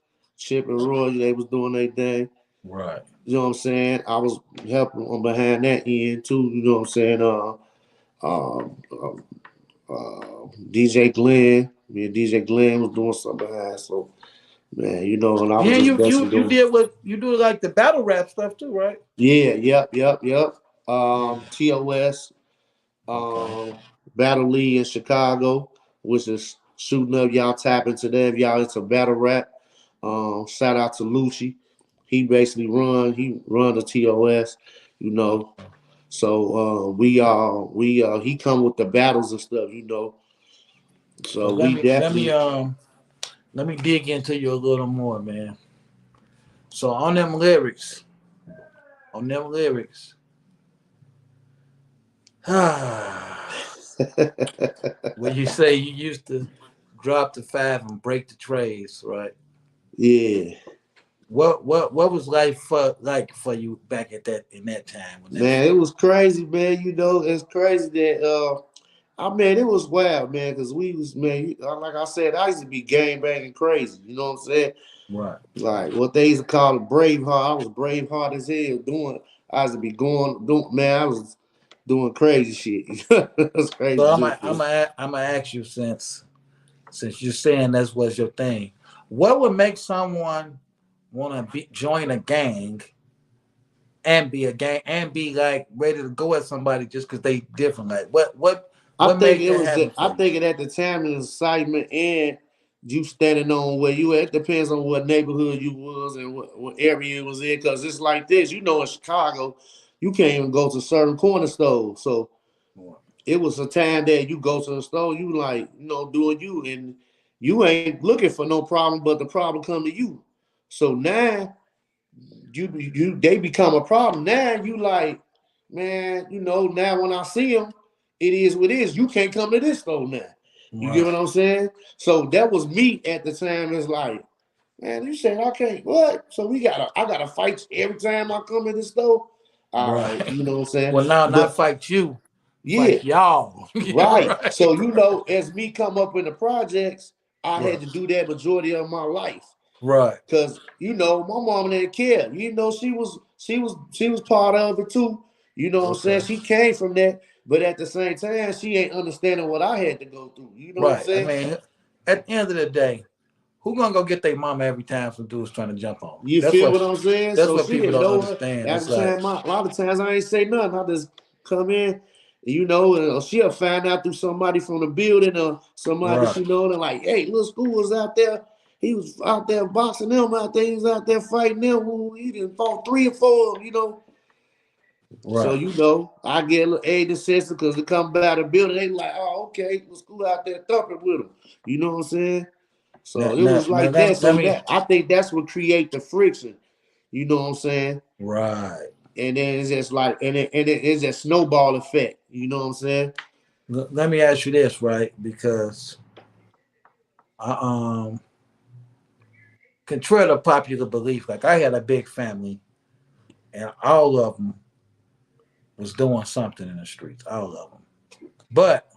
and Roy. They was doing their thing. Right. You know what I'm saying? I was helping on behind that end too. You know what I'm saying? Uh, DJ Glenn. Me and DJ Glenn was doing something behind. So man, and I was Yeah, just you basically you doing. did what you do like the battle rap stuff too, right? Yeah, yep. Yeah. TOS, Okay. um, Battle League in Chicago, which is shooting up. Y'all tap into that if y'all into battle rap. Shout out to Lucci. He run the TOS, you know. Okay. So he come with the battles and stuff. So So we definitely. let me dig into you a little more, man. So on them lyrics, when you say you used to drop the five and break the trays, right? Yeah, What was life for you back at that in that time when that man, it shit? was crazy, man. It's crazy that I mean, it was wild, man, because we was, man, like I said, I used to be gang banging crazy. You know what I'm saying? Right. Like what they used to call a brave heart. I was brave heart as hell doing. I used to be doing, man. I was doing crazy shit. That's So crazy shit, man. I'm gonna ask you since you're saying that's was your thing, what would make someone want to be join a gang and be a gang and be like ready to go at somebody just because they different? Like I what think made it that was happen the. I for you? think it at the time the excitement and you standing on where you at. It depends on what neighborhood you was and what area it was in. Cause it's like this, in Chicago, you can't even go to certain corner stores. So it was a time that you go to the store, you like, doing you, and you ain't looking for no problem, but the problem come to you. So now they become a problem. Now you like, man, now when I see them, it is what it is. You can't come to this store now. You get Right. what I'm saying? So that was me at the time. It's like, man, you said I can't what? So I gotta fight every time I come in the store. All right, Right. you know what I'm saying? Well, now not But fight you, yeah, fight y'all. Yeah, right. right. So as me come up in the projects, I had Right. to do that majority of my life. Right. Cause my mom didn't care. She was part of it too. You know what I'm saying? Okay. She came from that, but at the same time, she ain't understanding what I had to go through. You know what I'm Right. I saying? mean, at the end of the day, who gonna go get their mama every time some dude's trying to jump on? You That's feel what what I'm saying? that's So what she people didn't don't know her. understand. At It's the like, time, a lot of times I ain't say nothing. I just come in, and she'll find out through somebody from the building or somebody right, she know. And like, hey, little school was out there. He was out there boxing them out there. He was out there fighting them. He didn't fought 3 or 4 of them. So, Right. I get a little aid and assistance because they come by the building. They like, oh, okay, let's go out there thumping with them. You know what I'm saying? Now, So it now, was now like that. let So me. that I think that's what create the friction. You know what I'm saying? Right. And then it's just like, and it is a snowball effect. You know what I'm saying? Let me ask you this, right? Because I, contrary to popular belief, like I had a big family, and all of them was doing something in the streets, all of them. But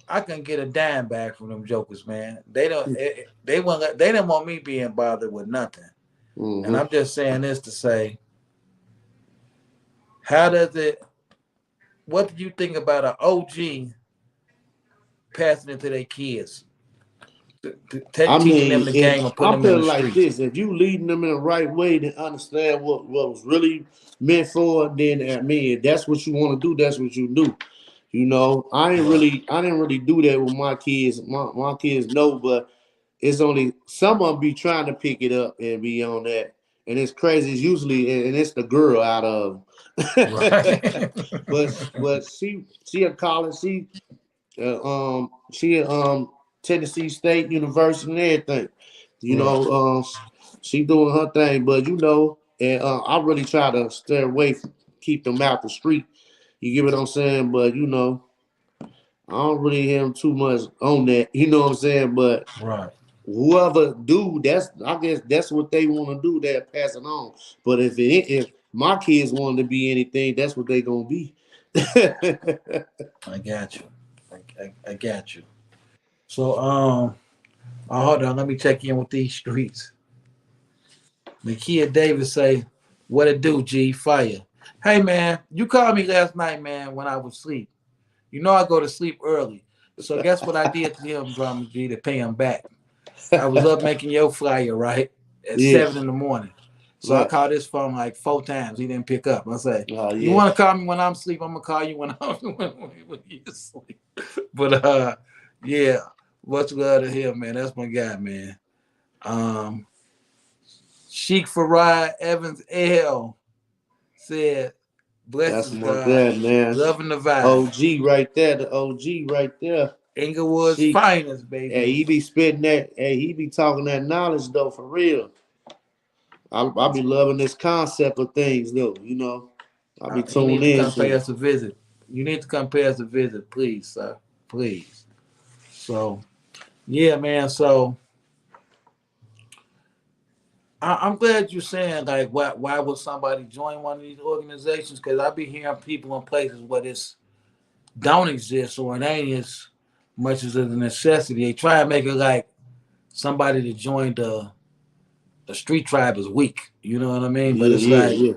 I couldn't get a dime back from them jokers, man. They didn't want me being bothered with nothing. And Mm-hmm. I'm just saying this to say, how does it? What do you think about an OG passing it to their kids, I teaching them mean, the if game and I putting them put in it the like streets? this, if you leading them in the right way to understand what was really meant for, then I mean, if that's what you want to do, that's what you do. Right. I didn't really do that with my kids. My kids know, but it's only some of them be trying to pick it up and be on that. And it's crazy. It's usually and it's the girl out of them. Right. but she a college. She at Tennessee State University and everything. You Right. know, she doing her thing, but and I really try to stay away, keep them out the street. You get what I'm saying? But I don't really hear them too much on that. You know what I'm saying? But Right. whoever do, I guess that's what they want to do. They'll pass it on. But if my kids want to be anything, that's what they gonna be. I got you. I got you. So hold on. Let me check in with these streets. Nakia Davis say, "What it do, G? Fire. Hey man, you called me last night, man, when I was asleep. You know I go to sleep early. So guess what I did to him, Drama G, to pay him back? I was up making your flyer, right? At Yeah, 7 in the morning. So I right. called his phone like 4 times. He didn't pick up. I say, Oh you yeah. want to call me when I'm asleep? I'm gonna call you when when you're asleep. But yeah, much love to him, man. That's my guy, man. Um, Sheik Farad Evans L said, That's "Blessings, my God, dad, man. loving the vibe. OG right there, the OG right there. Inglewood's She, finest, hey, baby." he be spitting that. Hey, he be talking that knowledge though, for real. I be loving this concept of things though. I be He tuned needs to in come to pay it. us a visit. You need to come pay us a visit, please, sir. Please. So, yeah, man. So, I'm glad you're saying like, why would somebody join one of these organizations? Because I be hearing people in places where this don't exist or it ain't as much as a necessity. They try to make it like somebody to join the street tribe is weak. You know what I mean? But Yeah, it's yeah, like yeah.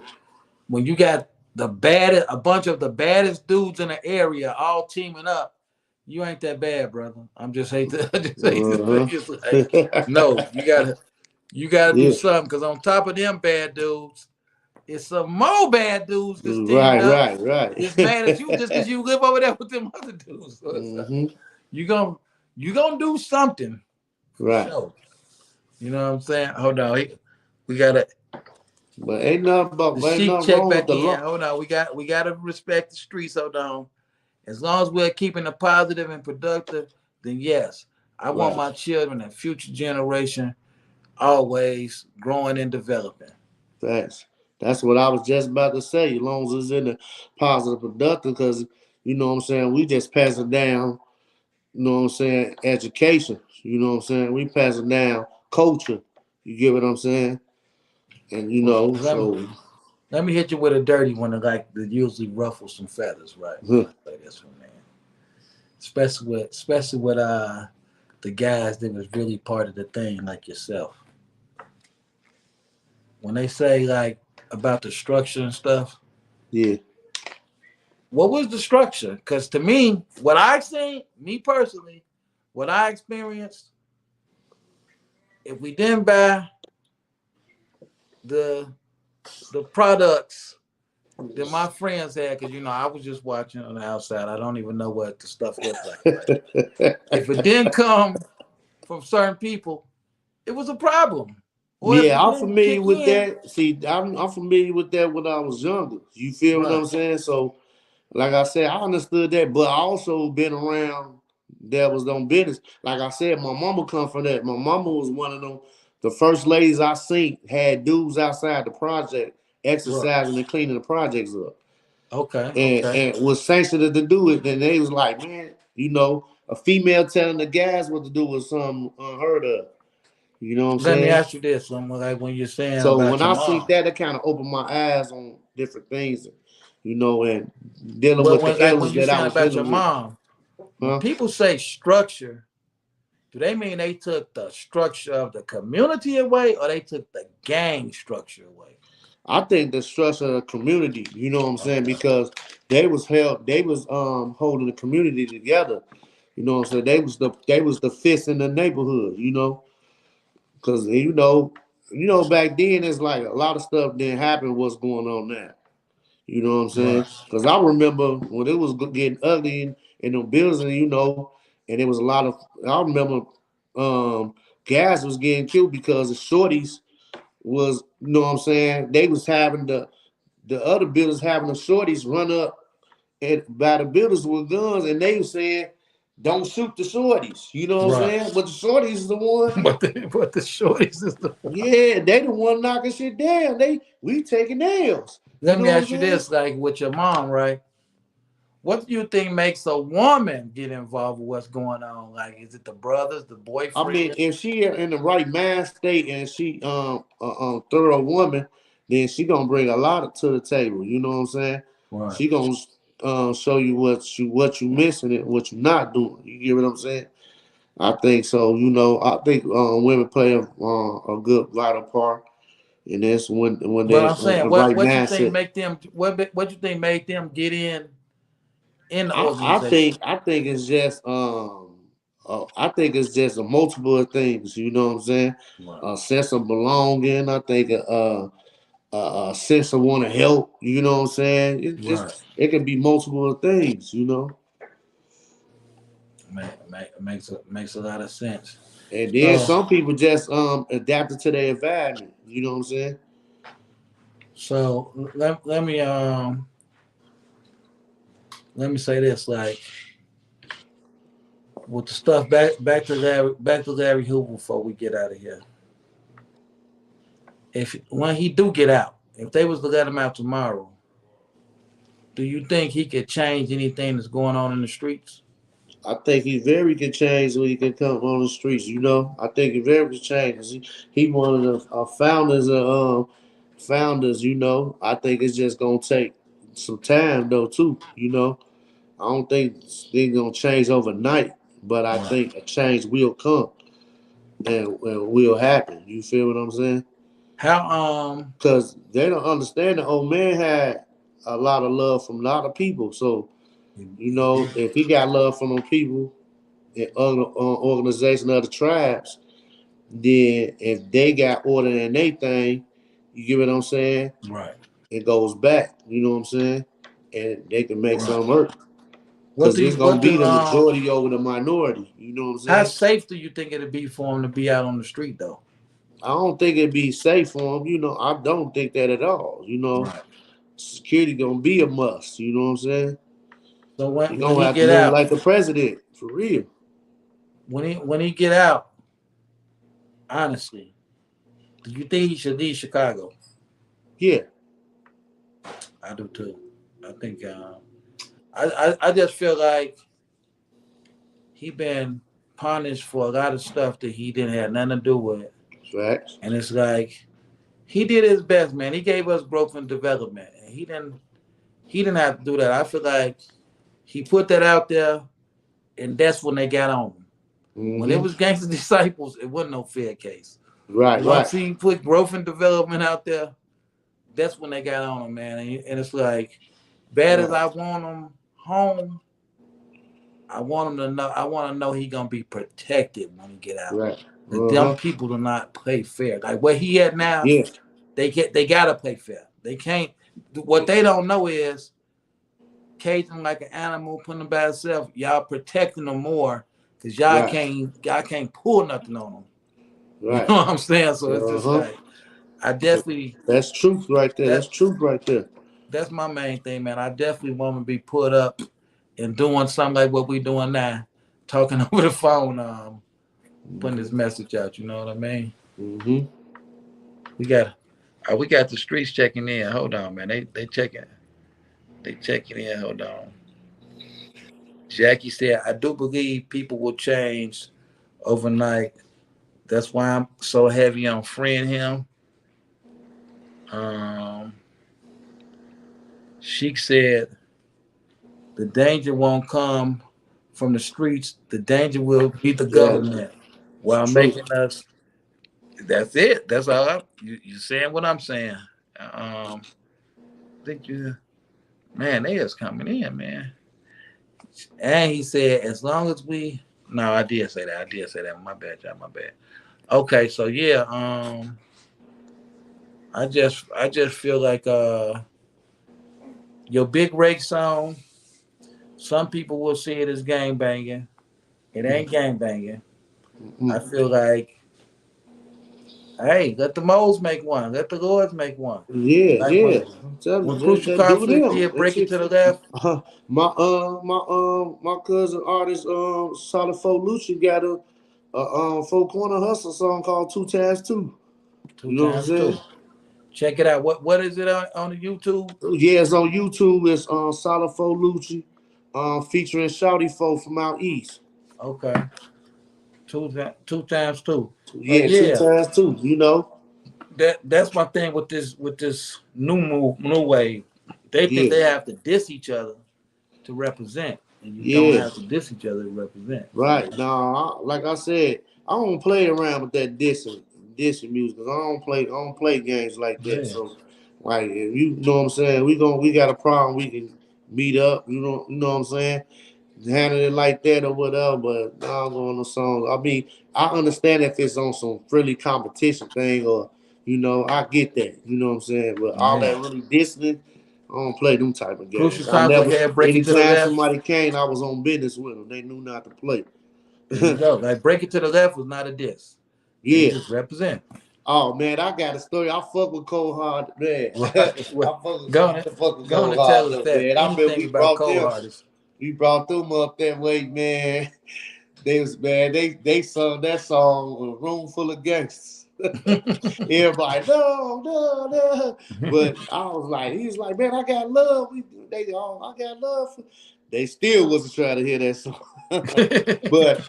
when you got a bunch of the baddest dudes in the area all teaming up, you ain't that bad, brother. I just hate to say Uh it's like, huh. no, you gotta do Yeah. something because on top of them bad dudes, it's some more bad dudes that's teamed Right, up. right, right. It's mad at you just because you live over there with them other dudes. So it's like, hmm you gonna you gonna do something for Right. sure. You know what I'm saying? Hold on, we gotta But the ain't sheep nothing check wrong with back the in. law. Hold on, we gotta respect the streets. Hold on. As long as we're keeping it positive and productive, then yes, I want Right. my children and future generation always growing and developing. Facts. That's what I was just about to say. As long as it's in the positive productive, because you know what I'm saying, we just pass it down, you know what I'm saying, education. You know what I'm saying? We pass it down culture. You get what I'm saying? And Well, so let me hit you with a dirty one that usually ruffles some feathers, right? I say this one, man. Especially with the guys that was really part of the thing, like yourself. When they say like about the structure and stuff, yeah, what was the structure? Because to me, what I seen, me personally, what I experienced, if we didn't buy the the products that my friends had, because I was just watching on the outside. I don't even know what the stuff looked like, right? If it didn't come from certain people, it was a problem. Or if Yeah, it I'm didn't familiar kick with in, that. See, I'm familiar with that when I was younger. You feel what right? I'm saying? So, like I said, I understood that, but I also been around that was on business. Like I said, my mama come from that. My mama was one of them. The first ladies I seen had dudes outside the project Right. exercising and cleaning the projects up, Okay. and Okay. and was sanctioned to do it. And they was like, man, a female telling the guys what to do was something unheard of. You know what I'm Let me saying? ask you this: like when you're saying So about when your I see mom, that, it kind of opened my eyes on different things, and dealing well, with when the like when elders you're that I saying was about your dealing with. mom, when Huh? people say structure, do they mean they took the structure of the community away, or they took the gang structure away? I think the structure of the community, you know what I'm saying, Okay. because they was holding the community together. You know what I'm saying? They was the fist in the neighborhood, because back then it's like a lot of stuff didn't happen. What's going on now? You know what I'm saying? Right. Because I remember when it was getting ugly in the buildings, and it was a lot of. I remember guys was getting killed because the shorties was, you know what I'm saying? They was having the other builders having the shorties run up by the builders with guns, and they was saying, "Don't shoot the shorties." You know what I'm Right. saying? But the shorties is the one. But the shorties is the one. Yeah, they the one knocking shit down. We taking nails. You Let me know what I'm ask you saying? this: like with your mom, right? What do you think makes a woman get involved with what's going on? Like, is it the brothers, the I mean, boyfriend? if she in the right mind state and she thorough woman, then she gonna bring a lot to the table. You know what I'm saying? Right. She gonna show you what you missing and what you not doing. You get what I'm saying? I think so. I think women play a good vital part, and that's when But they I'm saying, a what right what you think mindset. make them what you think made them get in the I organization? think it's just I think it's just a multiple of things. You know what I'm saying? Right. A sense of belonging. I think a sense of want to help. You know what I'm saying? Right. It can be multiple of things. Makes a lot of sense. And then So some people just adapted to their environment. You know what I'm saying? let me say this, like with the stuff back to Larry Hoover before we get out of here. If when he do get out, if they was to let him out tomorrow, do you think he could change anything that's going on in the streets? I think he very can change when he can come on the streets. I think he very can change. 'Cause he one of the founders of founders. I think it's just gonna take some time though too. I don't think they're gonna change overnight, but I Right. think a change will come and will happen. You feel what I'm saying? How Because they don't understand the old man had a lot of love from a lot of people. So if he got love from the people and other organization of the tribes, then if they got order in their thing, you get what I'm saying? right. It goes back. You know what I'm saying? And they can make Right. something work. What Because do it's you gonna what be do the majority over the minority. You know what I'm how saying? safe do you think it'd be for him to be out on the street though? I don't think it'd be safe for them. I don't think that at all. Right. Security gonna be a must. You know what I'm saying? So You're when gonna he have to get look out, like the president for real. when he get out, honestly, do you think he should leave Chicago? Yeah, I do too. I think I just feel like he been punished for a lot of stuff that he didn't have nothing to do with, facts. and it's like he did his best, man. He gave us growth and development, and he didn't have to do that. I feel like he put that out there, and that's when they got on him. When it Mm-hmm. was gangster disciples, it wasn't no fair case. Right, right. Once he put growth and development out there, that's when they got on him, man. And it's like, bad as Right, I want him home, I want him to know. I want to know he gonna be protected when he get out. right. The dumb Uh-huh. people do not play fair. Like where he at now, Yeah. they gotta play fair. They can't. What they don't know is caging him like an animal, putting him by himself. Y'all protecting him more because y'all Right. can't pull nothing on him. You Right. know what I'm saying? So it's just Uh-huh. like I definitely That's truth right there. that That's truth right there. that's my main thing, man. I definitely want to be put up and doing something like what we doing now, talking over the phone, putting this Mm-hmm. message out. You know what I mean? Mm-hmm. We got the streets checking in. Hold on, man. They checking in. Hold on. Jackie said, I do believe people will change overnight. That's why I'm so heavy on freeing him. Um, Sheik said, the danger won't come from the streets. The danger will be the Yeah, government it's while true. making us. That's it. That's all. You saying what I'm saying. I think you, man, they is coming in, man. And he said, as long as we, no, I did say that. I did say that. My bad, y'all. My bad. Okay, so yeah, I just feel like your Big Rake song. Some people will see it as gang banging. It ain't gang banging. I Mm-hmm. feel like, hey, let the moles make one. Let the lords make one. Yeah, Like yeah. when I'm telling when you, Crucial that do Conflict them. did That Break It shit. to the Left. My cousin artist Solid Fo Lucci got a Four Corner Hustle song called Two Times Two. Two You know what I'm times saying? two. Check it out. What is it on the YouTube? Yeah, it's on YouTube. It's Solid Fo Lucci, featuring Shouty Fo from out east. Okay. Two times two. Yeah, two Yeah. times two. You know. That's my thing with this new wave. They think Yeah, they have to diss each other to represent, and you don't yeah. have to diss each other to represent. You Right. know. Now, like I said, I don't play around with that dissing music. 'Cause I don't play games like that. Yeah. So, like, if you know what I'm saying, we got a problem. We can meet up. You know what I'm saying. Handle it like that or whatever. But now I'm going on songs. I mean, I understand if it's on some friendly competition thing or I get that. You know what I'm saying. But all Yeah. that really dissing, I don't play them type of Crucial games. I conflict never. had Break It to the Anytime Left. somebody came, I was on business with them. They knew not to play. There you go. Like Break It to the Left was not a diss. They Yeah. just represent. Oh man, I got a story. I fuck with Cold Hard, man. I Right. Well, I used to fuck with go on Cold and tell Hard, us though, that man. I bet anything we about brought cold them. artists. We brought them up that way, man. They was man. They sung that song with a room full of gangsters. Everybody, no, no, no. But I was like, he was like, man, I got love. I got love. They still wasn't trying to hear that song. But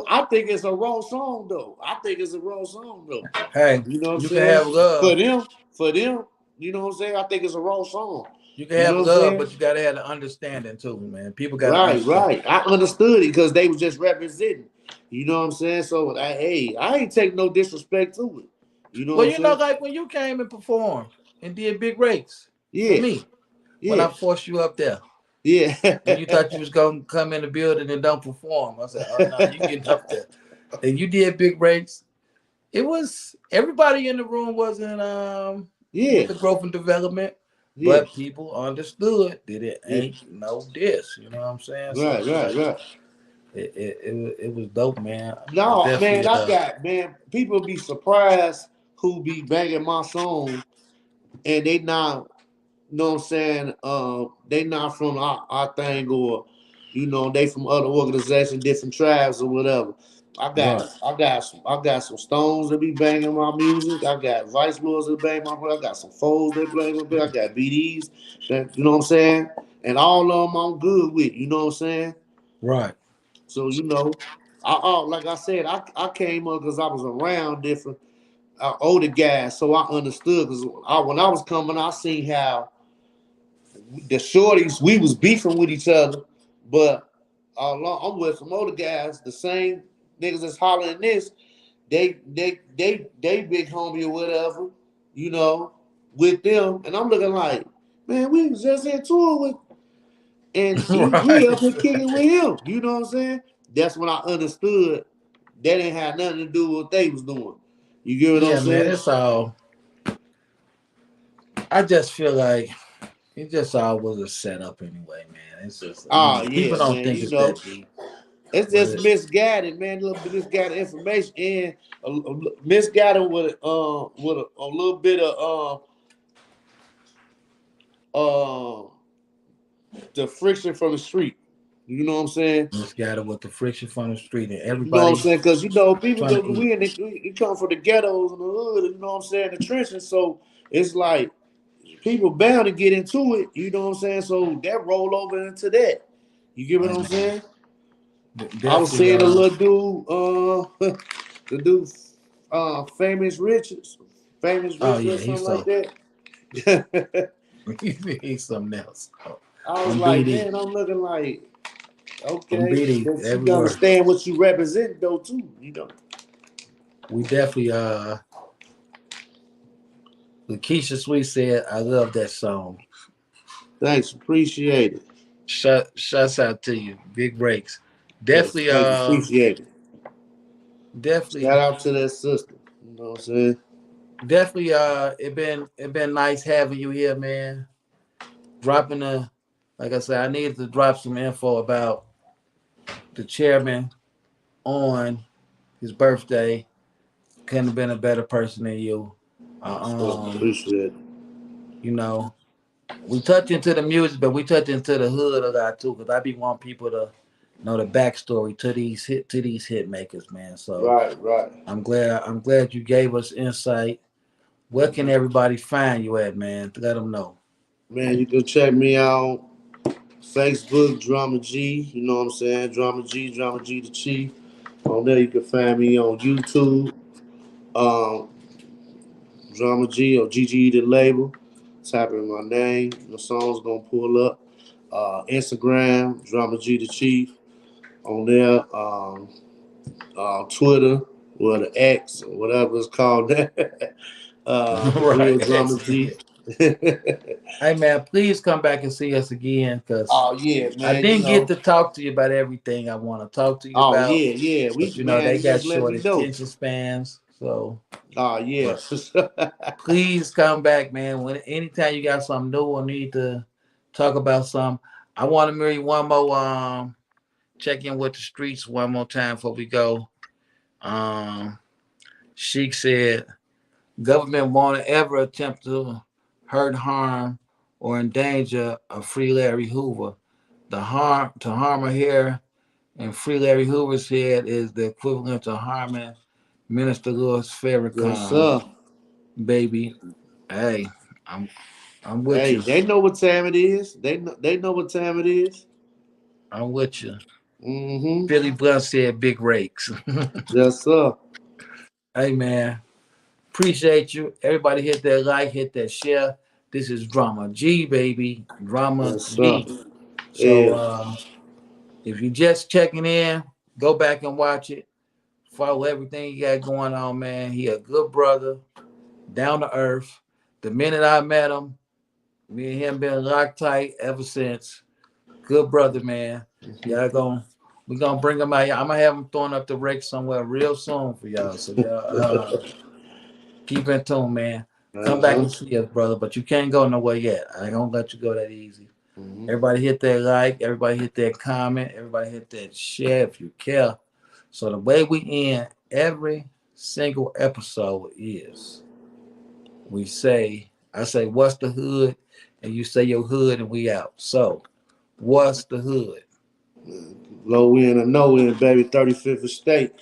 I think it's a raw song though. I think it's a raw song though. Hey, You know what I'm you can saying? have love. For them, you know what I'm saying? I think it's a raw song. You can You have know what I'm love, saying? but you gotta have the understanding too, man. People gotta Right, understand. right. I understood it because they was just representing. You know what I'm saying? So I ain't take no disrespect to it. You know what Well, I'm saying? like when you came and performed and did Big Rakes for Yeah, me, when yeah, I forced you up there, yeah. and you thought you was gonna come in the building and don't perform, I said, "Oh no, you getting up there." And you did Big Rakes. It was everybody in the room wasn't with Yeah, the growth and development, yeah, but people understood that it yeah. ain't no diss. You know what I'm saying? So Right, it's right, like right. it was dope, man. I No, man, definitely people be surprised who be banging my song and they not, you know what I'm saying, they not from our thing or, they from other organizations, different tribes or whatever. I got right, I got some Stones that be banging my music. I got Vice Lords that bang my music. I got some Foes that bang my music. I got BDs that, you know what I'm saying? And all of them I'm good with, you know what I'm saying? right. So, like I said, I came up because I was around different older guys, so I understood. Because when I was coming, I seen how the shorties we was beefing with each other, but I'm with some older guys, the same niggas that's hollering this. They big homie or whatever, you know, with them, and I'm looking like, man, we was just in tour with, and we up Right. here kicking with him. You know what I'm saying? That's when I understood that ain't had nothing to do with what they was doing. You get what I'm Yeah, man. saying? It's all. I just feel like it just all was a setup anyway, man. It's just Oh people yeah, don't man. think it's that deep. It's What just is misguided, man. A little bit misguided information and misguided with a little bit of the friction from the street. You know what I'm saying? this guy with the friction from the street and You know what I'm everybody saying? Because you know people trying go to eat. we come from the ghettos and the hood. You know what I'm saying? The trenches. So it's like people bound to get into it. You know what I'm saying? So that roll over into that. You get what Hey I'm man, saying? I was definitely seeing a little dude, the dude, famous oh Richard or yeah, something he's like so that. he's something else. I was On like, BD. man, I'm looking like, On okay, BD but you everywhere. understand what you represent though too, you know. We definitely Lakeisha Sweet said, I love that song. Thanks, appreciate it. Shouts out to you, Big Rakes. Yes, Definitely, thanks, appreciate it. Shout definitely, out to that sister. You know what I'm saying? definitely. It been nice having you here, man. Dropping the, like I said, I needed to drop some info about the chairman on his birthday. Couldn't have been a better person than you. Uh, Appreciate it. you know, we touch into the music, but we touch into the hood a lot too, because I be want people to know the backstory to these hit makers, man. So Right, right. I'm glad you gave us insight. Where can everybody find you at, man? To let them know. Man, you can check me out Facebook, Drama G. You know what I'm saying? Drama G the Chief. On there, you can find me on YouTube. Um, Drama G or GGE the label. Type in my name. The song's gonna pull up. Instagram, Drama G the Chief. On there, Twitter, well the X or whatever it's called. The Right. real Drama G. Hey man, please come back and see us again, because Oh yeah, I man. You didn't get know. to talk to you about everything I want to talk to you Oh about. yeah, yeah. We But man, they you got just let short me know. attention spans. So, Oh yeah. but please come back, man. When anytime you got something new or need to talk about something, I want to marry one more check in with the streets one more time before we go. Um Sheik said government won't ever attempt to hurt, harm, or endanger a free Larry Hoover. The harm to harm a hair and free Larry Hoover's head is the equivalent to harming Minister Louis Yes, Farrakhan, sir. baby. Hey, I'm I'm with Hey, you. they know what time it is. They know what time it is. I'm with you. Mm-hmm. Billy Blunt said big rakes. Yes, sir. Hey man, appreciate you. Everybody hit that like, hit that share. This is Drama G, baby. Drama Yes, sir. G. So Yeah. if you're just checking in, go back and watch it. Follow everything you got going on, man. He a good brother, down to earth. The minute I met him, me and him been locked tight ever since. Good brother, man. Y'all going we gonna bring him out here. I'm gonna have him throwing up the rake somewhere real soon for y'all. So y'all keep in tune, man. Come back Uh-huh. and see us, brother. But you can't go nowhere yet. I ain't gonna let you go that easy. Mm-hmm. Everybody hit that like, everybody hit that comment, everybody hit that share if you care. So the way we end every single episode is I say, what's the hood? And you say your hood and we out. So, what's the hood? Low end or no end, baby. 35th estate.